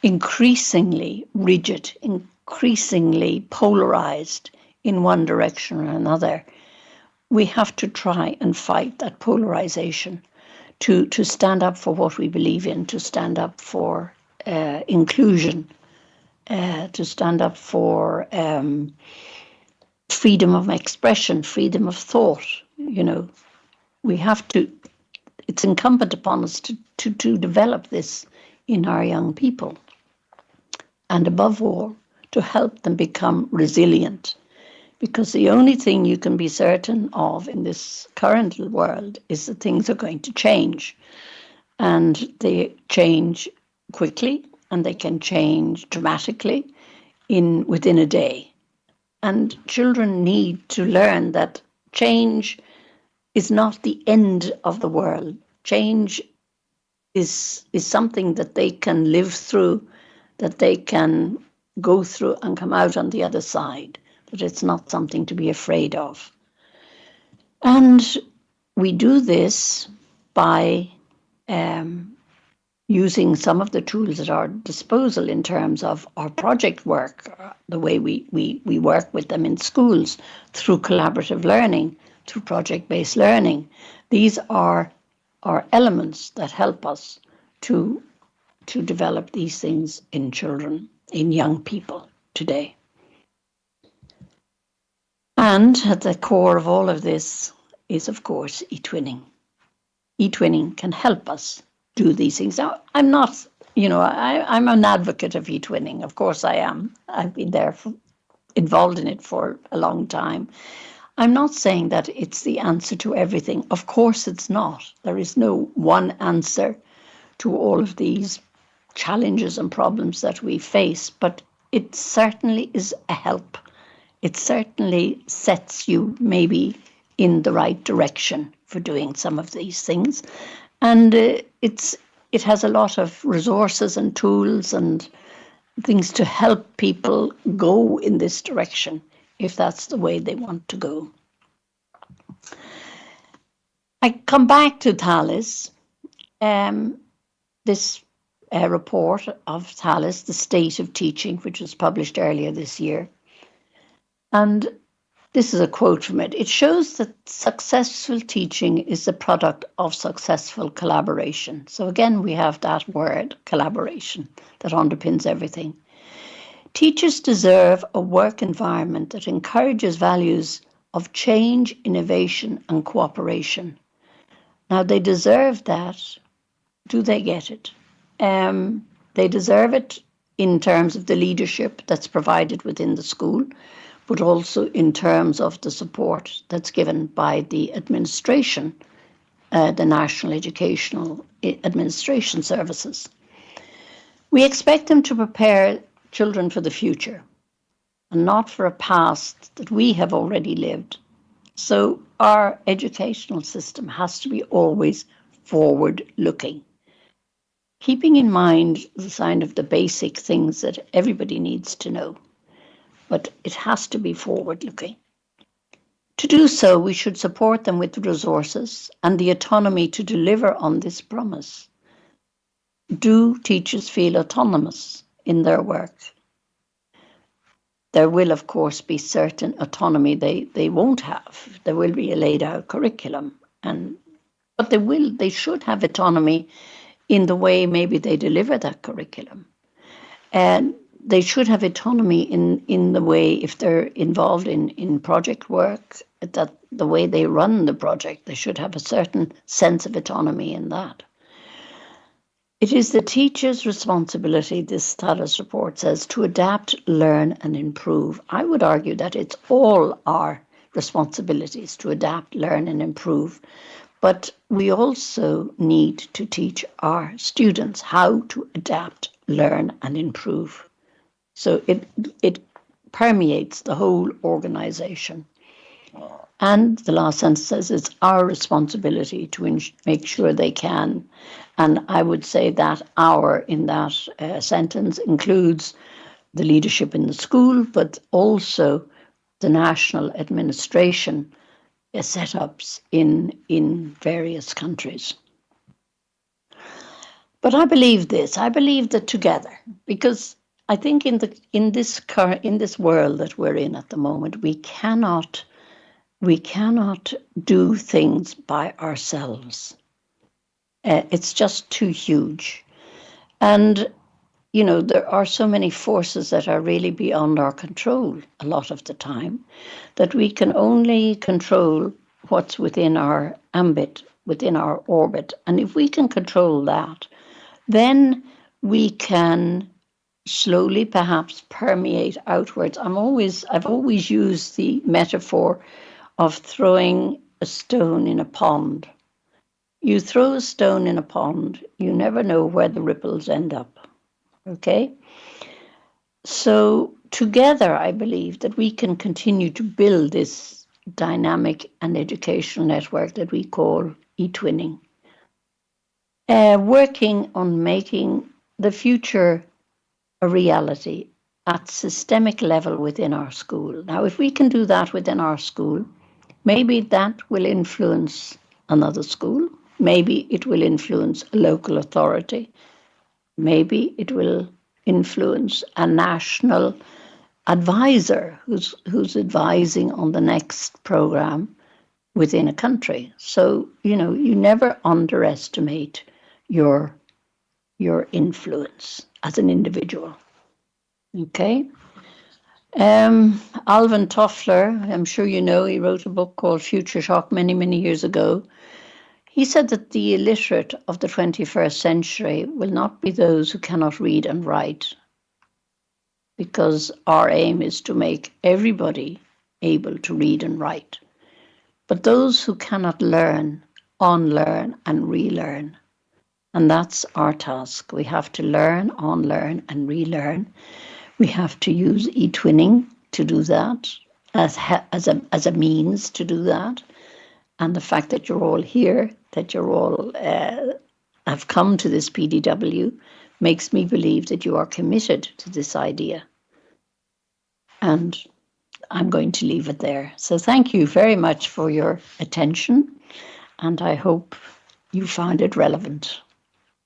increasingly rigid, increasingly polarized in one direction or another. We have to try and fight that polarization, to stand up for what we believe in, to stand up for inclusion, to stand up for freedom of expression, freedom of thought. We have to, it's incumbent upon us to develop this in our young people. And above all, to help them become resilient. Because the only thing you can be certain of in this current world is that things are going to change. And they change quickly, and they can change dramatically within a day. And children need to learn that change is not the end of the world. Change is something that they can live through, that they can go through and come out on the other side, that it's not something to be afraid of. And we do this by using some of the tools at our disposal in terms of our project work, the way we work with them in schools, through collaborative learning, through project-based learning. These are elements that help us to develop these things in children, in young people today. And at the core of all of this is, of course, eTwinning. eTwinning can help us do these things. Now, I'm not, I'm an advocate of eTwinning. Of course I am. I've been involved in it for a long time. I'm not saying that it's the answer to everything. Of course it's not. There is no one answer to all of these challenges and problems that we face, but it certainly is a help. It certainly sets you maybe in the right direction for doing some of these things. And it has a lot of resources and tools and things to help people go in this direction, if that's the way they want to go. I come back to Thales. This report of Thales, The State of Teaching, which was published earlier this year. And this is a quote from it. It shows that successful teaching is the product of successful collaboration. So again, we have that word, collaboration, that underpins everything. Teachers deserve a work environment that encourages values of change, innovation, and cooperation. Now, they deserve that. Do they get it? They deserve it in terms of the leadership that's provided within the school, but also in terms of the support that's given by the administration, the National Educational Administration Services. We expect them to prepare children for the future and not for a past that we have already lived. So our educational system has to be always forward-looking, keeping in mind the basic things that everybody needs to know. But it has to be forward-looking. To do so, we should support them with resources and the autonomy to deliver on this promise. Do teachers feel autonomous in their work? There will, of course, be certain autonomy they won't have. There will be a laid-out curriculum, but they should have autonomy in the way maybe they deliver that curriculum. And they should have autonomy in the way, if they're involved in project work, that the way they run the project, they should have a certain sense of autonomy in that. It is the teacher's responsibility, this status report says, to adapt, learn, and improve. I would argue that it's all our responsibilities to adapt, learn, and improve. But we also need to teach our students how to adapt, learn, and improve. So it permeates the whole organization. And the last sentence says it's our responsibility to make sure they can. And I would say that our in that sentence includes the leadership in the school, but also the national administration setups in various countries. But I believe this. I believe that together, because I think in this world that we're in at the moment, we cannot do things by ourselves. It's just too huge, and there are so many forces that are really beyond our control a lot of the time, that we can only control what's within our ambit, within our orbit. And if we can control that, then we can slowly perhaps permeate outwards. I've always used the metaphor of throwing a stone in a pond. You throw a stone in a pond, you never know where the ripples end up. Okay? So together, I believe that we can continue to build this dynamic and educational network that we call eTwinning. Working on making the future a reality at systemic level within our school. Now, if we can do that within our school, maybe that will influence another school. Maybe it will influence a local authority. Maybe it will influence a national advisor who's advising on the next program within a country. So, you never underestimate your influence as an individual. Okay? Alvin Toffler, I'm sure you know, he wrote a book called Future Shock many, many years ago. He said that the illiterate of the 21st century will not be those who cannot read and write, because our aim is to make everybody able to read and write. But those who cannot learn, unlearn and relearn. And that's our task. We have to learn, unlearn and relearn. We have to use eTwinning to do that, as a means to do that. And the fact that you're all here, that you're all have come to this PDW, makes me believe that you are committed to this idea. And I'm going to leave it there. So thank you very much for your attention. And I hope you found it relevant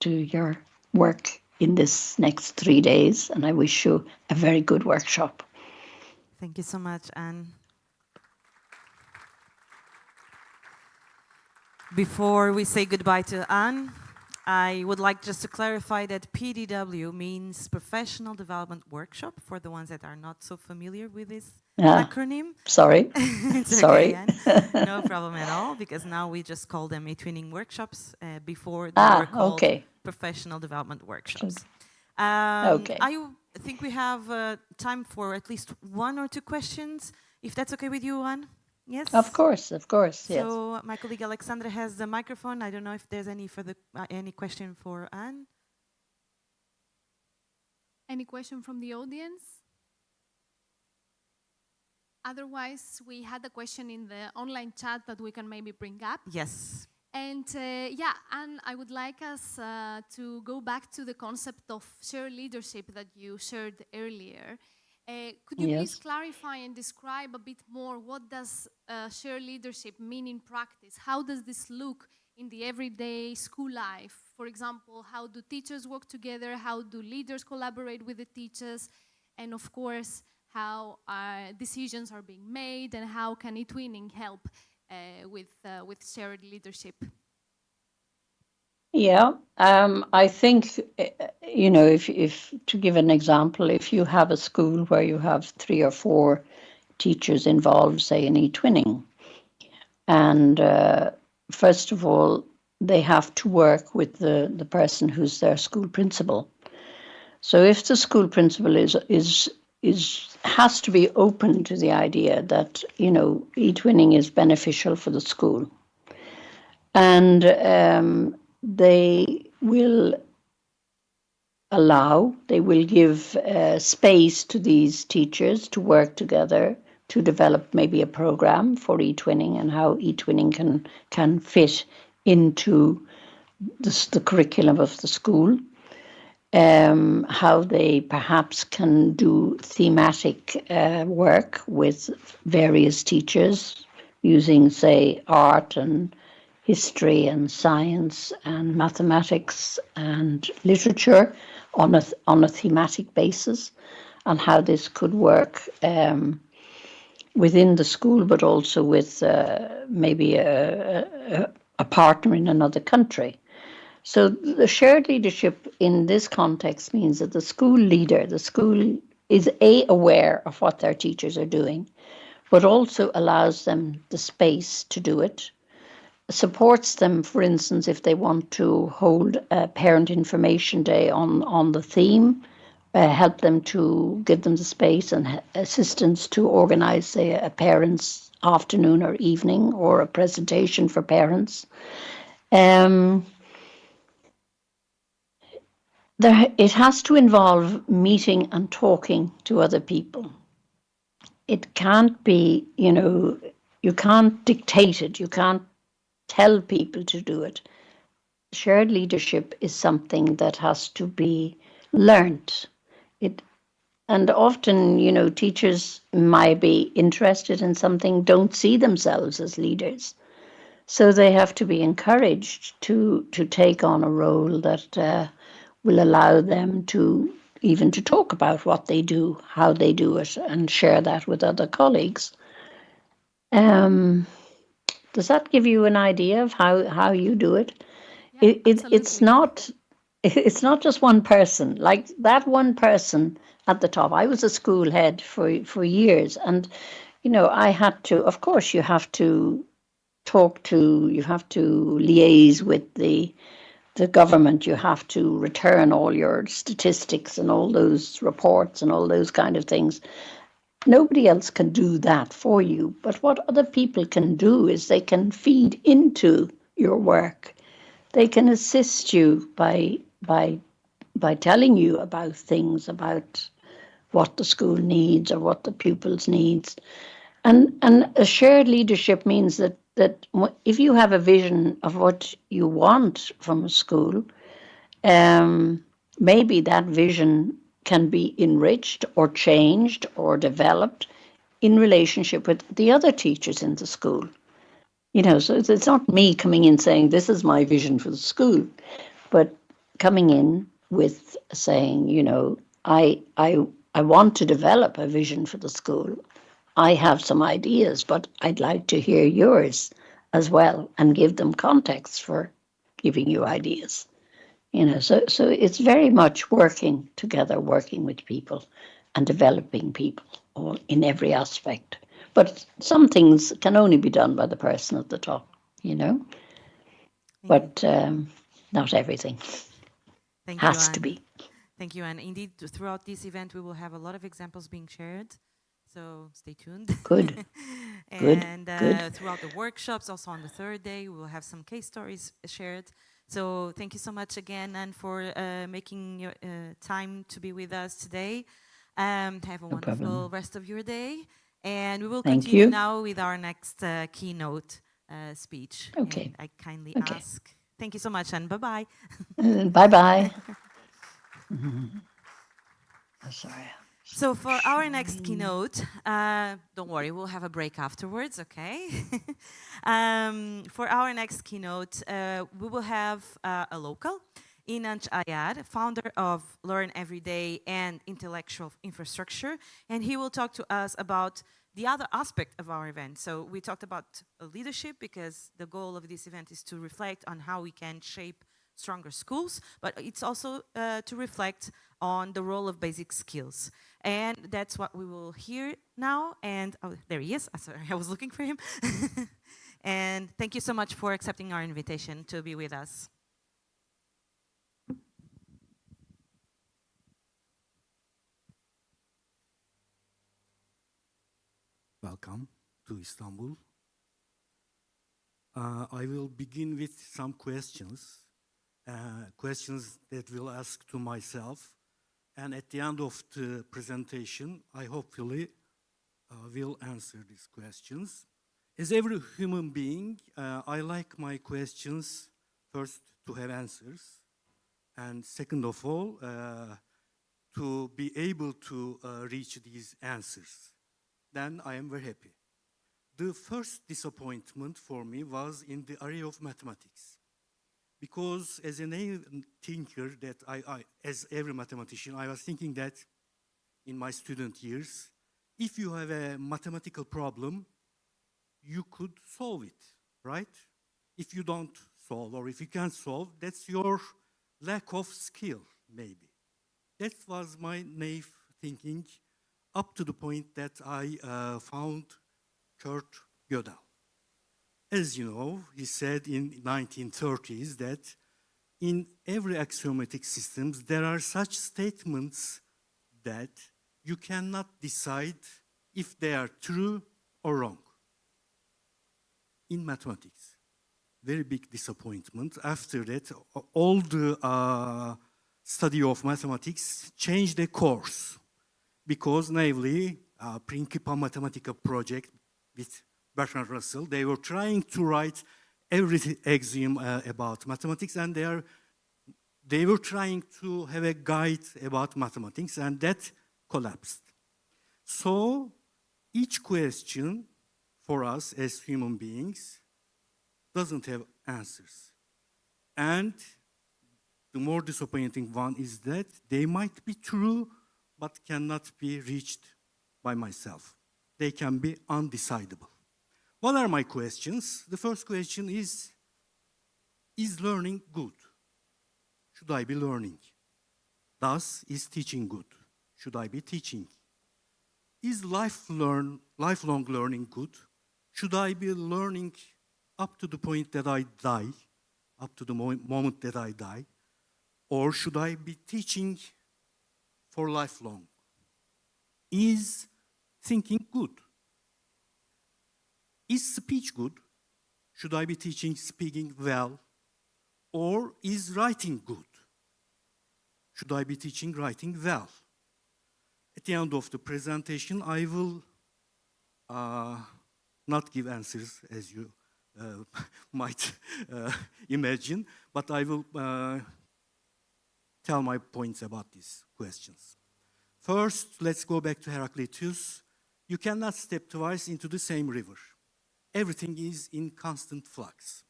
to your work in this next 3 days. And I wish you a very good workshop. Thank you so much, Anne. Before we say goodbye to Anne, I would like just to clarify that PDW means Professional Development Workshop, for the ones that are not so familiar with this acronym. Sorry. Sorry. Okay, no problem at all, because now we just call them eTwinning workshops. Before they were called Professional Development Workshops. Okay. I think we have time for at least 1 or 2 questions, if that's okay with you, Anne. Yes. Of course, yes. So my colleague Alexandra has the microphone. I don't know if there's any question for Anne. Any question from the audience? Otherwise, we had a question in the online chat that we can maybe bring up. Yes. And Anne, I would like us to go back to the concept of shared leadership that you shared earlier. Could you please clarify and describe a bit more, what does shared leadership mean in practice? How does this look in the everyday school life? For example, how do teachers work together? How do leaders collaborate with the teachers? And of course, how decisions are being made, and how can eTwinning help with shared leadership? Yeah, I think, if to give an example, if you have a school where you have 3 or 4 teachers involved, say in eTwinning, and first of all, they have to work with the person who's their school principal. So if the school principal has to be open to the idea that, eTwinning is beneficial for the school, and they will give space to these teachers to work together to develop maybe a program for eTwinning, and how eTwinning can fit into the curriculum of the school. how they perhaps can do thematic work with various teachers using, say, art and history and science and mathematics and literature on a thematic basis, and how this could work within the school, but also with maybe a partner in another country. So the shared leadership in this context means that the school leader, the school is aware of what their teachers are doing, but also allows them the space to do it, supports them, for instance, if they want to hold a parent information day on the theme, help them to give them the space and assistance to organize, say, a parents' afternoon or evening or a presentation for parents. It has to involve meeting and talking to other people. It can't be, you can't dictate it. You can't tell people to do it. Shared leadership is something that has to be learned. And often, teachers might be interested in something, don't see themselves as leaders. So they have to be encouraged to take on a role that will allow them to even to talk about what they do, how they do it, and share that with other colleagues. Does that give you an idea of how you do it? Yeah, It's not just one person. Like that one person at the top. I was a school head for years, and I had to. Of course, you have to liaise with the government. You have to return all your statistics and all those reports and all those kind of things. Nobody else can do that for you. But what other people can do is they can feed into your work. They can assist you by telling you about things, about what the school needs or what the pupils needs. And a shared leadership means that if you have a vision of what you want from a school, maybe that vision can be enriched or changed or developed in relationship with the other teachers in the school. So it's not me coming in saying, this is my vision for the school, but coming in with saying, I want to develop a vision for the school. I have some ideas, but I'd like to hear yours as well and give them context for giving you ideas. So it's very much working together, working with people and developing people all in every aspect. But some things can only be done by the person at the top, but not everything has to be. Thank you, and indeed, throughout this event, we will have a lot of examples being shared. So stay tuned. Good. And Good. throughout the workshops, also on the third day, we will have some case stories shared. So thank you so much again, and for making your time to be with us today. Have a wonderful rest of your day. And we will continue now with our next keynote speech. Okay. And I kindly ask. Thank you so much, and bye-bye. Bye-bye. Sorry. So for our next keynote, don't worry, we'll have a break afterwards, okay? For our next keynote, we will have a local, İnanç Ayar, founder of Learn Everyday and Intellectual Infrastructure, and he will talk to us about the other aspect of our event. So we talked about leadership because the goal of this event is to reflect on how we can shape stronger schools, but it's also to reflect on the role of basic skills. And that's what we will hear now. And oh, there he is. Sorry, I was looking for him. And thank you so much for accepting our invitation to be with us. Welcome to Istanbul. I will begin with some questions that we'll ask to myself. And at the end of the presentation, I hopefully will answer these questions. As every human being, I like my questions first to have answers. And second of all, to be able to reach these answers. Then I am very happy. The first disappointment for me was in the area of mathematics. Because as a naive thinker, that as every mathematician, I was thinking that in my student years, if you have a mathematical problem, you could solve it, right? If you don't solve, or if you can't solve, that's your lack of skill, maybe. That was my naive thinking up to the point that I found Kurt Gödel. As you know, he said in 1930s that in every axiomatic systems, there are such statements that you cannot decide if they are true or wrong. In mathematics, very big disappointment. After that, all the study of mathematics changed the course because naively, Principia Mathematica project with Bertrand Russell, they were trying to write every axiom about mathematics, and they were trying to have a guide about mathematics, and that collapsed. So each question for us as human beings doesn't have answers. And the more disappointing one is that they might be true, but cannot be reached by myself. They can be undecidable. What are my questions? The first question is learning good? Should I be learning? Thus, is teaching good? Should I be teaching? Is lifelong learning good? Should I be learning up to the point that I die, up to the moment that I die? Or should I be teaching for lifelong? Is thinking good? Is speech good? Should I be teaching speaking well? Or is writing good? Should I be teaching writing well? At the end of the presentation, I will not give answers as you might imagine, but I will tell my points about these questions. First, let's go back to Heraclitus. You cannot step twice into the same river. Everything is in constant flux.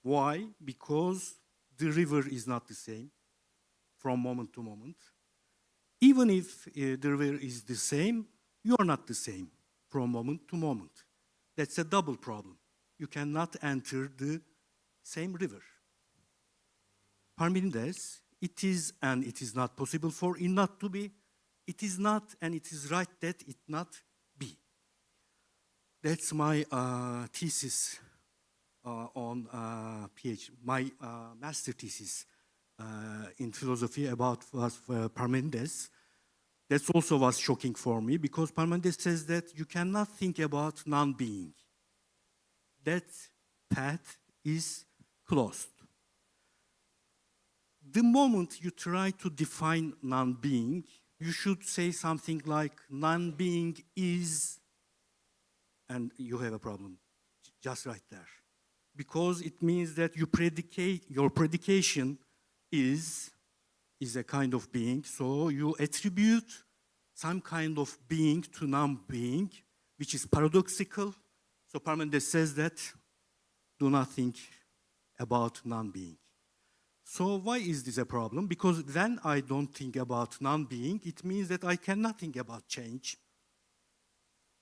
Why? Because the river is not the same from moment to moment. Even if the river is the same, you are not the same from moment to moment. That's a double problem. You cannot enter the same river. Parmenides, it is and it is not possible for it not to be. It is not and it is right that it not be. That's my thesis on PhD, my master thesis in philosophy about Parmenides. That also was shocking for me because Parmenides says that you cannot think about non-being. That path is closed. The moment you try to define non-being, you should say something like non-being is, and you have a problem just right there. Because it means that you predicate, your predication is a kind of being, so you attribute some kind of being to non-being, which is paradoxical. So Parmenides says that do not think about non-being. So why is this a problem? Because when I don't think about non-being, it means that I cannot think about change,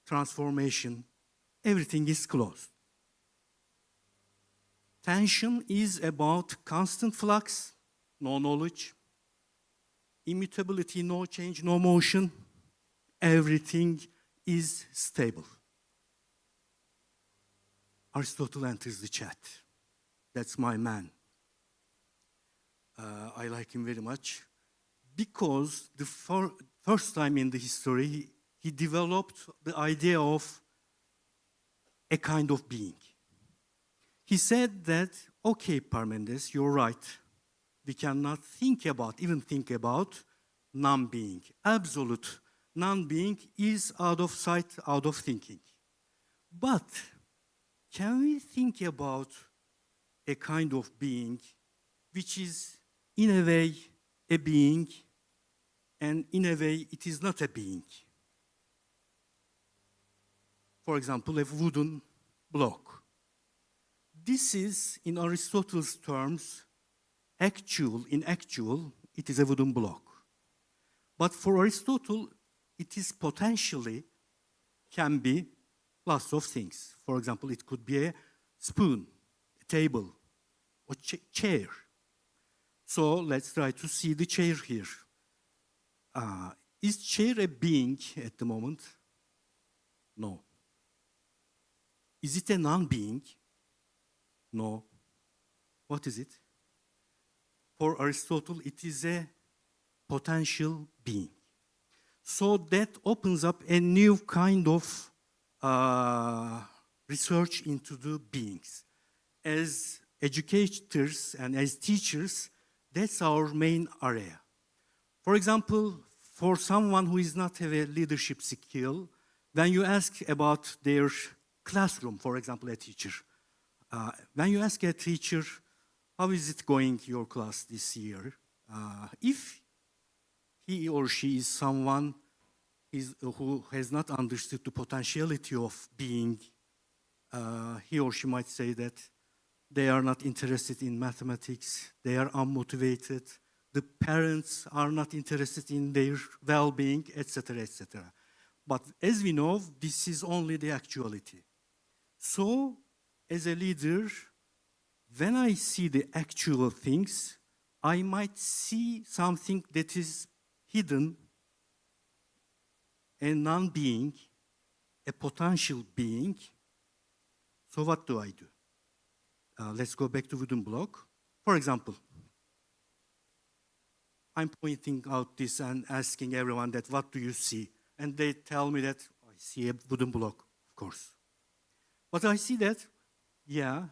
transformation. Everything is closed. Tension is about constant flux, no knowledge, immutability, no change, no motion. Everything is stable. Aristotle enters the chat. That's my man. I like him very much because the first time in the history, he developed the idea of a kind of being. He said that, okay, Parmenides, you're right. We cannot even think about non-being. Absolute non-being is out of sight, out of thinking. But can we think about a kind of being which is in a way a being, and in a way it is not a being. For example, a wooden block. This is, in Aristotle's terms, in actual, it is a wooden block. But for Aristotle, it is potentially, can be lots of things. For example, it could be a spoon, a table, or chair. So let's try to see the chair here. Is chair a being at the moment? No. Is it a non-being? No. What is it? For Aristotle, it is a potential being. So that opens up a new kind of research into the beings. As educators and as teachers, that's our main area. For example, for someone who is not have a leadership skill, when you ask about their classroom, for example, a teacher, when you ask a teacher, how is it going, your class this year? If he or she is someone who has not understood the potentiality of being, he or she might say that they are not interested in mathematics, they are unmotivated, the parents are not interested in their well-being, etc., etc. But as we know, this is only the actuality. So, as a leader, when I see the actual things, I might see something that is hidden, a non-being, a potential being. So what do I do? Let's go back to wooden block. For example, I'm pointing out this and asking everyone that, what do you see? And they tell me that, I see a wooden block, of course. But I see that, yeah,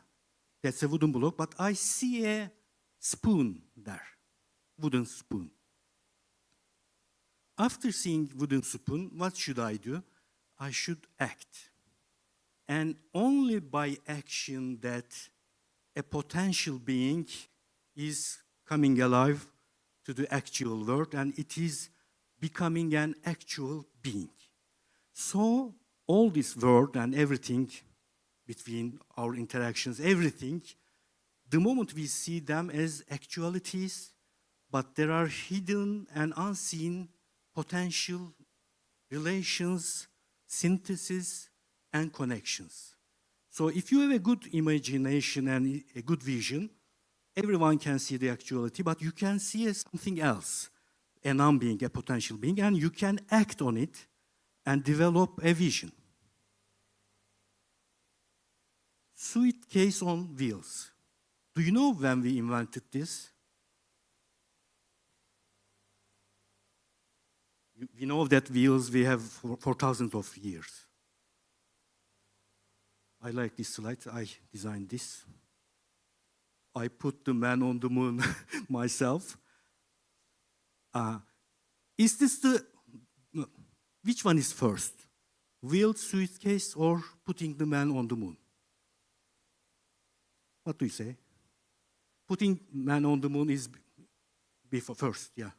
that's a wooden block, but I see a spoon there, wooden spoon. After seeing wooden spoon, what should I do? I should act. And only by action that a potential being is coming alive to the actual world, and it is becoming an actual being. So all this world and everything between our interactions, everything, the moment we see them as actualities, but there are hidden and unseen potential relations, synthesis, and connections. So if you have a good imagination and a good vision, everyone can see the actuality, but you can see something else, a non-being, a potential being, and you can act on it and develop a vision. Suitcase on wheels. Do you know when we invented this? We know that wheels we have for thousands of years. I like this slide. I designed this. I put the man on the moon myself. Is this which one is first? Wheeled suitcase or putting the man on the moon? What do you say? Putting man on the moon is before first, yeah.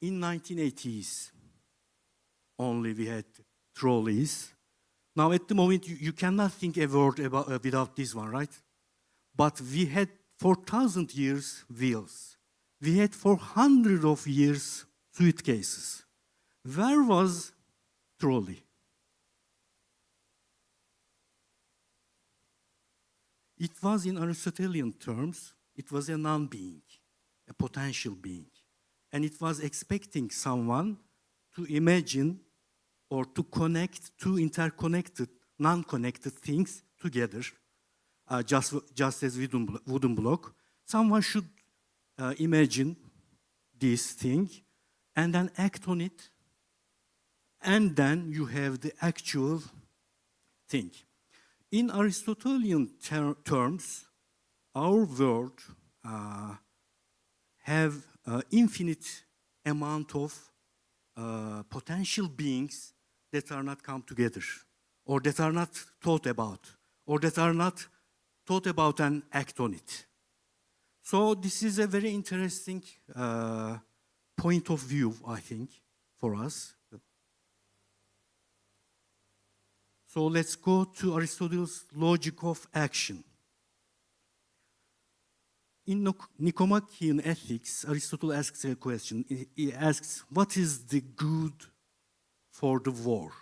In 1980s, only we had trolleys. Now at the moment, you cannot think a word about, without this one, right? But we had for 1,000 years wheels. We had for hundreds of years suitcases. Where was trolley? It was, in Aristotelian terms, it was a non-being, a potential being. And it was expecting someone to imagine or to connect two interconnected, non-connected things together, just as wooden block. Someone should imagine this thing and then act on it, and then you have the actual thing. In Aristotelian terms, our world have infinite amount of potential beings that are not come together, or that are not thought about, or that are not thought about and act on it. So this is a very interesting point of view, I think, for us. So let's go to Aristotle's logic of action. In Nicomachean Ethics, Aristotle asks a question. He asks, what is the good for the war?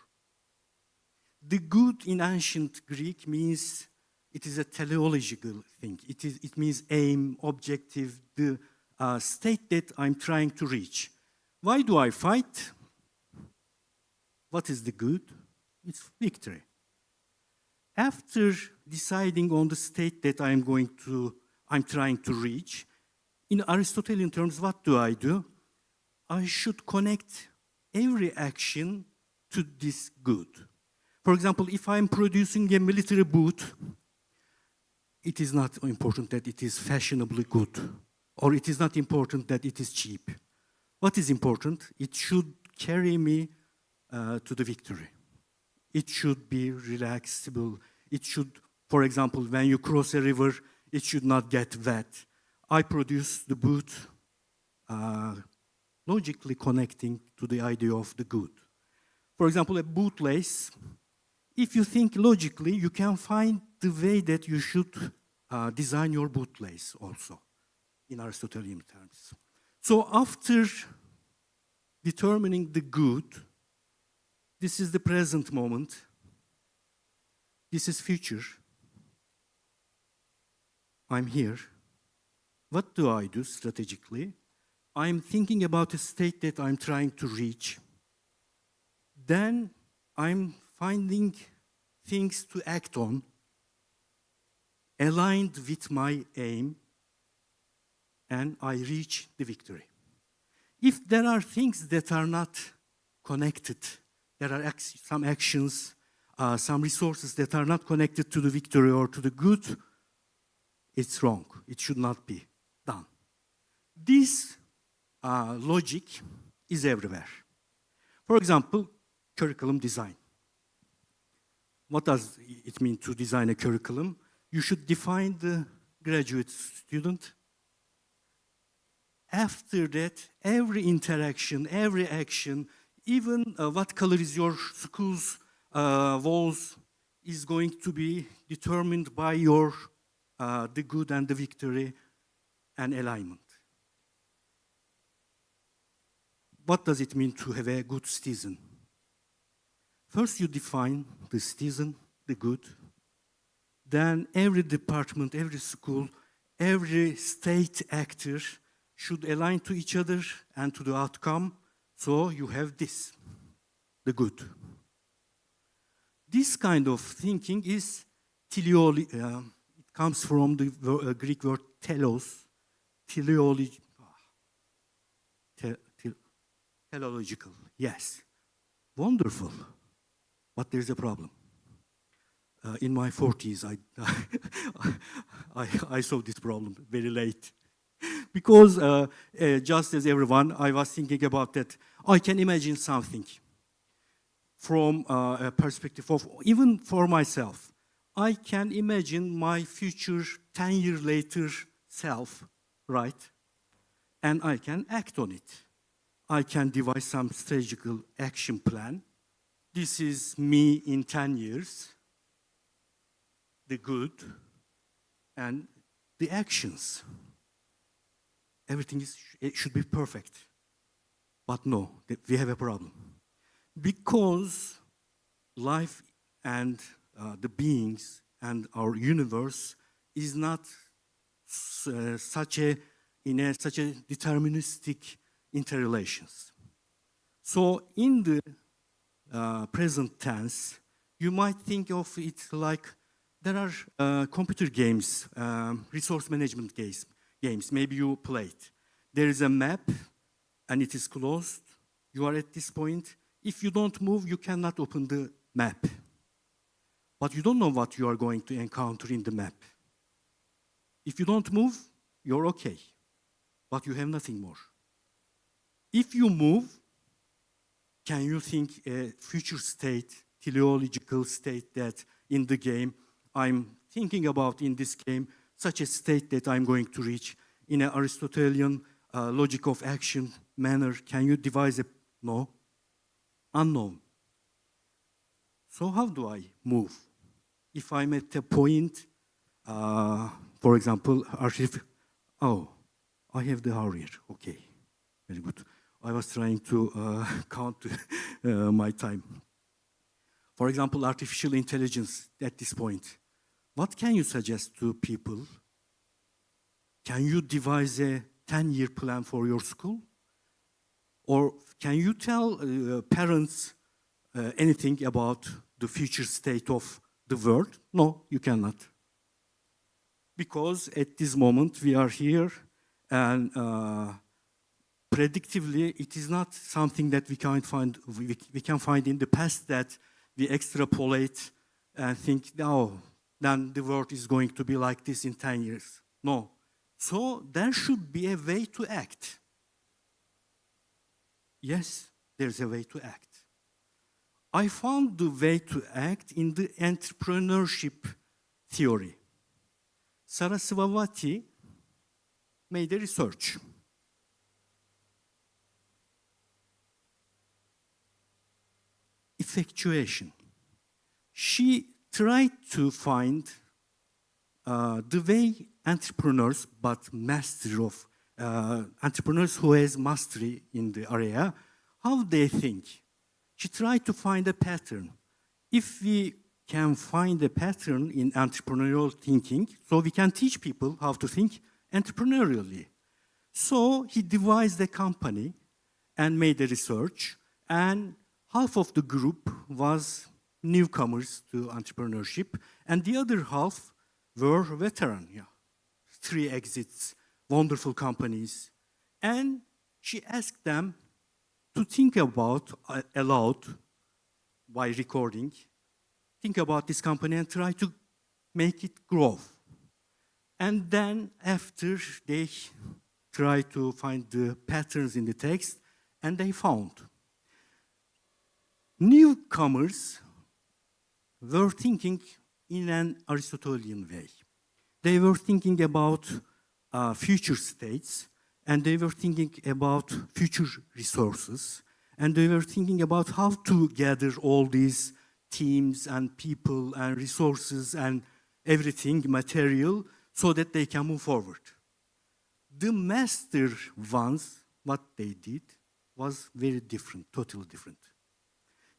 The good in ancient Greek means it is a teleological thing. It means aim, objective, the state that I'm trying to reach. Why do I fight? What is the good? It's victory. After deciding on the state that I'm trying to reach, in Aristotelian terms, what do? I should connect every action to this good. For example, if I'm producing a military boot, it is not important that it is fashionably good, or it is not important that it is cheap. What is important? It should carry me to the victory. It should be relaxable. It should, for example, when you cross a river, it should not get wet. I produce the boot logically connecting to the idea of the good. For example, a bootlace, if you think logically, you can find the way that you should design your bootlace also, in Aristotelian terms. So after determining the good, this is the present moment, this is future, I'm here. What do I do strategically? I'm thinking about a state that I'm trying to reach. Then I'm finding things to act on, aligned with my aim, and I reach the victory. If there are things that are not connected, there are some actions, some resources that are not connected to the victory or to the good, it's wrong. It should not be done. This logic is everywhere. For example, curriculum design. What does it mean to design a curriculum? You should define the graduate student. After that, every interaction, every action, even what color is your school's walls is going to be determined by your the good and the victory and alignment. What does it mean to have a good citizen? First, you define the citizen, the good. Then every department, every school, every state actor should align to each other and to the outcome. So you have this, the good. This kind of thinking is teleology. It comes from the Greek word telos, teleological. Yes, wonderful. But there's a problem. In my 40s, I saw this problem very late. Because just as everyone, I was thinking about that. I can imagine something from a perspective of, even for myself, I can imagine my future 10 years later self, right? And I can act on it. I can devise some strategical action plan. This is me in 10 years, the good, and the actions. Everything it should be perfect. But no, we have a problem. Because life and the beings and our universe is not such a deterministic interrelations. So in the present tense, you might think of it like there are computer games, resource management games. Maybe you played. There is a map, and it is closed. You are at this point. If you don't move, you cannot open the map. But you don't know what you are going to encounter in the map. If you don't move, you're okay. But you have nothing more. If you move, can you think a future state, teleological state that in the game, I'm thinking about in this game, such a state that I'm going to reach, in an Aristotelian logic of action manner, can you devise a, no, unknown. So how do I move? If I'm at a point, for example, oh, I have the hour here, okay, very good. I was trying to count my time. For example, artificial intelligence at this point. What can you suggest to people? Can you devise a 10-year plan for your school? Or can you tell parents anything about the future state of the world? No, you cannot. Because at this moment we are here and predictively it is not something that we can find in the past that we extrapolate and think, oh, then the world is going to be like this in 10 years. No. So there should be a way to act. Yes, there's a way to act. I found the way to act in the entrepreneurship theory. Saraswati made a research. Effectuation. She tried to find the way entrepreneurs, but master of entrepreneurs who has mastery in the area, how they think. She tried to find a pattern. If we can find a pattern in entrepreneurial thinking, so we can teach people how to think entrepreneurially. So he devised a company and made a research, and half of the group was newcomers to entrepreneurship, and the other half were veteran. Yeah. 3 exits, wonderful companies. And she asked them to think about, aloud, by recording, think about this company and try to make it grow. And then after they tried to find the patterns in the text, and they found. Newcomers were thinking in an Aristotelian way. They were thinking about future states, and they were thinking about future resources, and they were thinking about how to gather all these teams and people and resources and everything, material, so that they can move forward. The master ones, what they did was very different, totally different.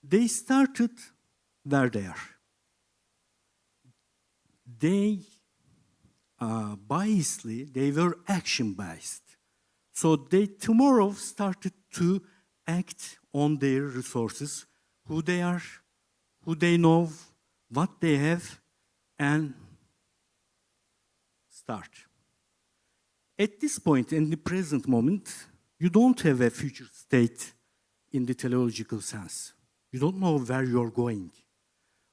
They started where they are. They biasly, they were action-based. So they tomorrow started to act on their resources, who they are, who they know, what they have, and start. At this point, in the present moment, you don't have a future state in the teleological sense. You don't know where you're going.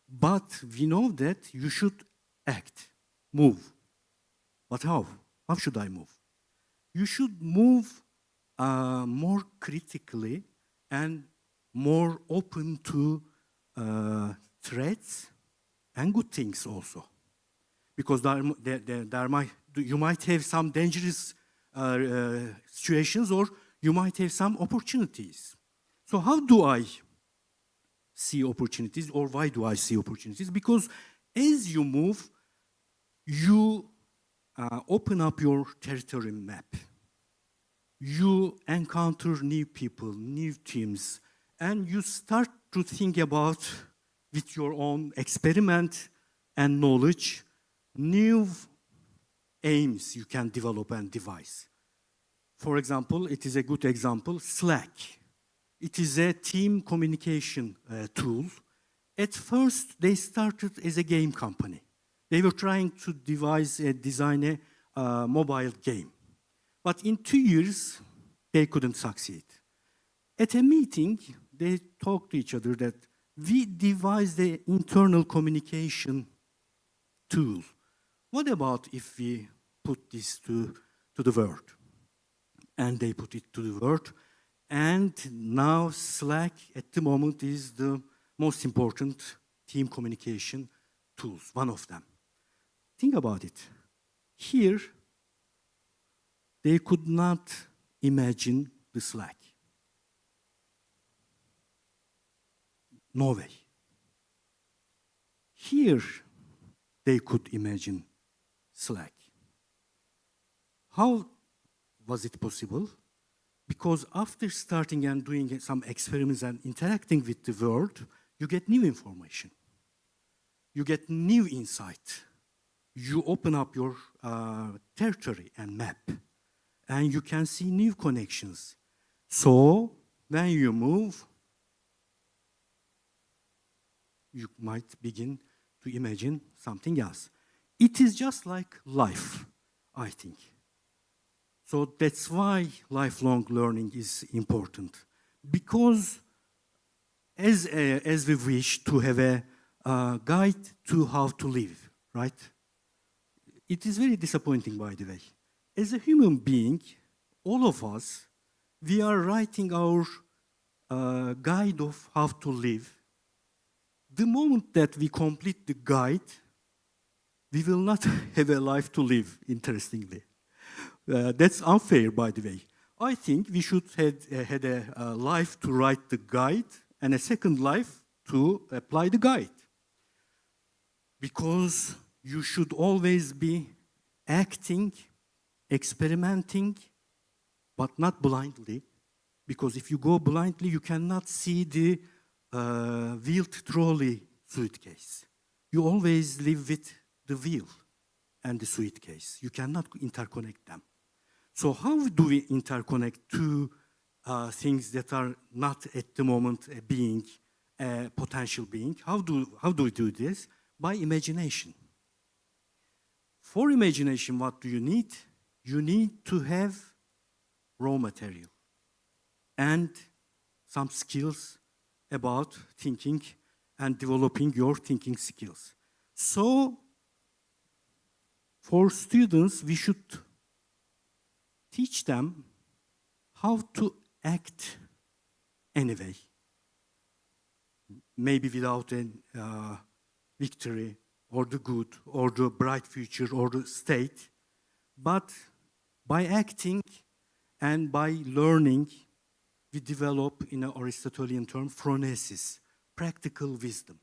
But we know that you should act, move. But how? How should I move? You should move more critically and more open to threats and good things also. Because you might have some dangerous situations, or you might have some opportunities. So how do I see opportunities, or why do I see opportunities? Because as you move, you open up your territory map. You encounter new people, new teams, and you start to think about, with your own experiment and knowledge, new aims you can develop and devise. For example, it is a good example, Slack. It is a team communication tool. At first, they started as a game company. They were trying to design a mobile game. But in 2 years, they couldn't succeed. At a meeting, they talked to each other that we devised an internal communication tool. What about if we put this to the world? And they put it to the world. And now Slack, at the moment, is the most important team communication tools, 1 of them. Think about it. Here, they could not imagine the Slack. No way. Here, they could imagine Slack. How was it possible? Because after starting and doing some experiments and interacting with the world, you get new information. You get new insight. You open up your territory and map, and you can see new connections. So when you move, you might begin to imagine something else. It is just like life, I think. So that's why lifelong learning is important. Because as we wish to have a guide to how to live, right? It is very disappointing, by the way. As a human being, all of us, we are writing our guide of how to live. The moment that we complete the guide, we will not have a life to live, interestingly. That's unfair, by the way. I think we should have had a life to write the guide and a second life to apply the guide. Because you should always be acting, experimenting, but not blindly. Because if you go blindly, you cannot see the wheeled trolley suitcase. You always live with the wheel and the suitcase. You cannot interconnect them. So how do we interconnect two things that are not at the moment a being, a potential being? How do we do this? By imagination. For imagination, what do you need? You need to have raw material and some skills about thinking and developing your thinking skills. So, for students, we should teach them how to act anyway. Maybe without a victory or the good or the bright future or the state, but by acting and by learning, we develop, in an Aristotelian term, phronesis, practical wisdom.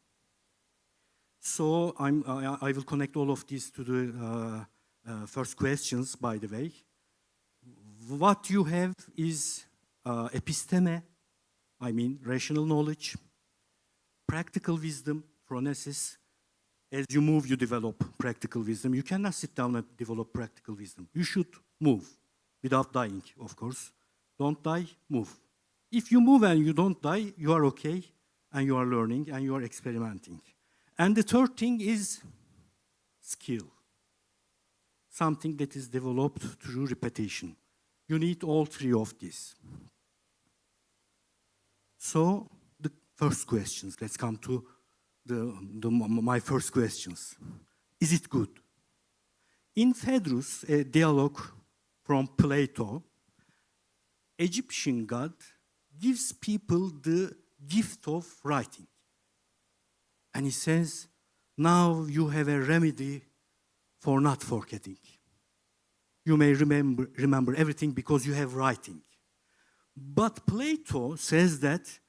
So I will connect all of this to the first questions, by the way. What you have is episteme, I mean rational knowledge, practical wisdom, phronesis. As you move, you develop practical wisdom. You cannot sit down and develop practical wisdom. You should move without dying, of course. Don't die, move. If you move and you don't die, you are okay, and you are learning, and you are experimenting. And the third thing is skill. Something that is developed through repetition. You need all three of these. So, the first questions. Let's come to my first questions. Is it good? In Phaedrus, a dialogue from Plato, Egyptian god gives people the gift of writing. And he says, now you have a remedy for not forgetting. You may remember everything because you have writing. But Plato says that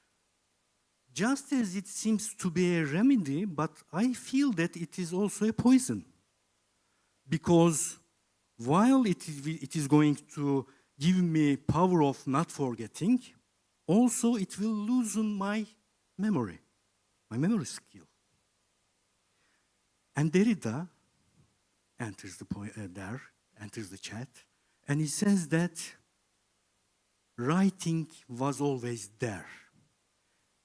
just as it seems to be a remedy, but I feel that it is also a poison. Because while it is going to give me power of not forgetting, also it will loosen my memory skill. And Derrida enters enters the chat, and he says that writing was always there.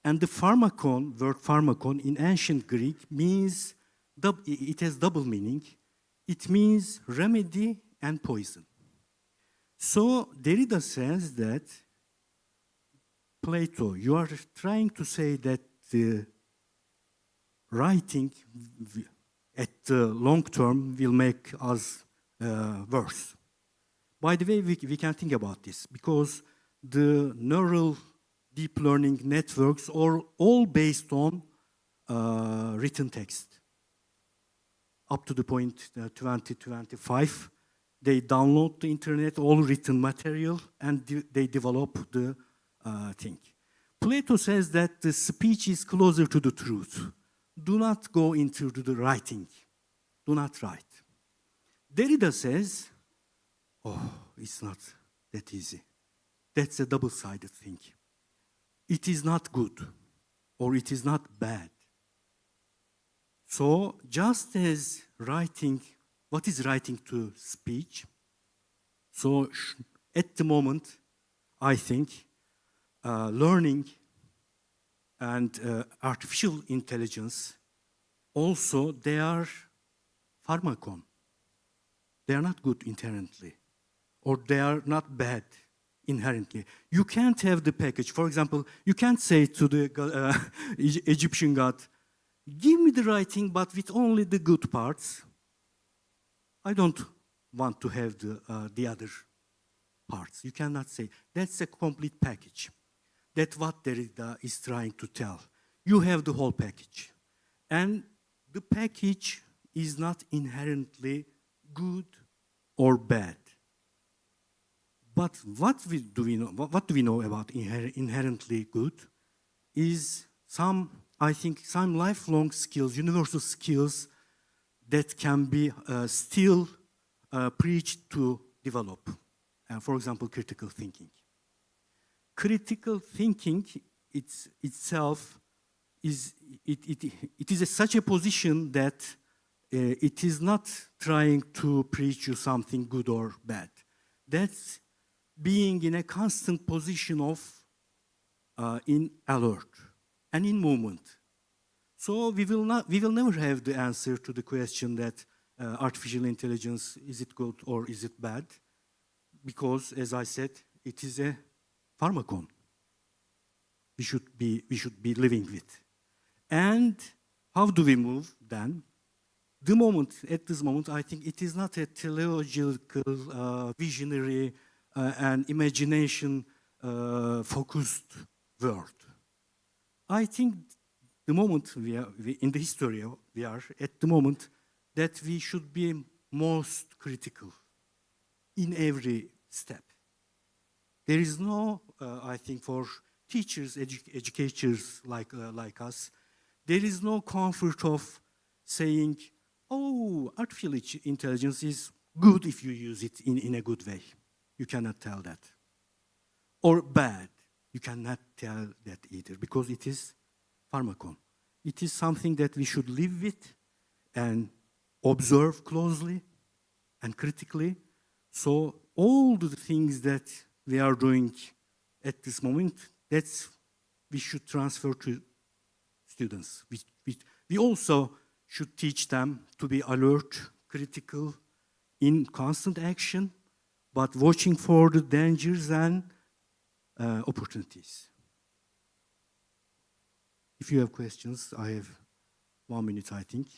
And the pharmakon, word pharmakon in ancient Greek means, it has double meaning. It means remedy and poison. So Derrida says that, Plato, you are trying to say that the writing at the long term will make us worse. By the way, we can think about this because the neural deep learning networks are all based on written text. Up to the point 2025, They download the internet, all written material, and they develop the thing. Plato says that the speech is closer to the truth. Do not go into the writing. Do not write. Derrida says, oh, it's not that easy. That's a double-sided thing. It is not good, or it is not bad. So just as writing, what is writing to speech? So at the moment, I think learning and artificial intelligence, also they are pharmacon. They are not good inherently, or they are not bad inherently. You can't have the package. For example, you can't say to the Egyptian god, give me the writing, but with only the good parts. I don't want to have the other parts. You cannot say. That's a complete package. That's what Derrida is trying to tell. You have the whole package. And the package is not inherently good or bad. But what do we know about inherently good is I think some lifelong skills, universal skills that can be still preached to develop. For example, critical thinking. Critical thinking itself is such a position that it is not trying to preach you something good or bad. That's being in a constant position of in alert and in movement. So we will never have the answer to the question that artificial intelligence, is it good or is it bad? Because, as I said, it is a pharmacon. We should be living with. And how do we move then? At this moment, I think it is not a teleological, visionary, and imagination focused world. I think the moment in the history we are at the moment that we should be most critical in every step. There is no, I think, for teachers, educators like us, there is no comfort of saying, oh, artificial intelligence is good if you use it in a good way. You cannot tell that. Or bad. You cannot tell that either, because it is pharmacon. It is something that we should live with and observe closely and critically. So all the things that we are doing at this moment, we should transfer to students. We also should teach them to be alert, critical, in constant action, but watching for the dangers and opportunities. If you have questions, I have 1 minute, I think.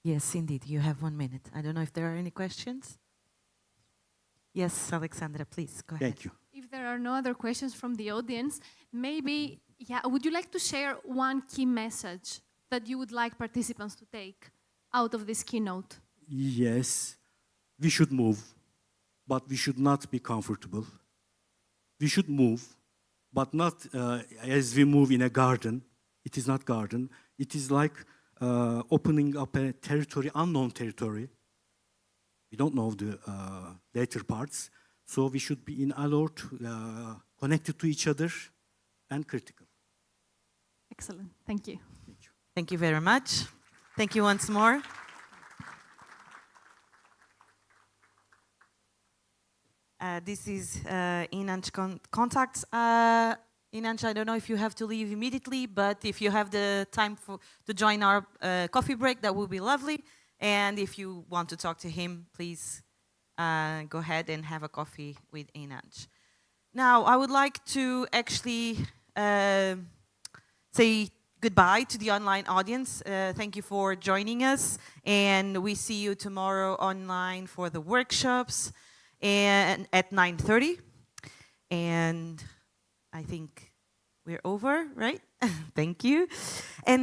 Yes, indeed, you have 1 minute. I don't know if there are any questions. Yes, Alexandra, please, go ahead. Thank you. If there are no other questions from the audience, maybe, would you like to share one key message that you would like participants to take out of this keynote? Yes, we should move, but we should not be comfortable. We should move, but not as we move in a garden. It is not garden. It is like opening up a territory, unknown territory. We don't know the later parts. So we should be in alert, connected to each other, and critical. Excellent. Thank you. Thank you. Thank you very much. Thank you once more. This is İnanç contacts. İnanç, I don't know if you have to leave immediately, but if you have the time to join our coffee break, that would be lovely. And if you want to talk to him, please go ahead and have a coffee with İnanç. Now, I would like to actually say goodbye to the online audience. Thank you for joining us, and we see you tomorrow online for the workshops and at 9:30. And I think we're over, right? Thank you. And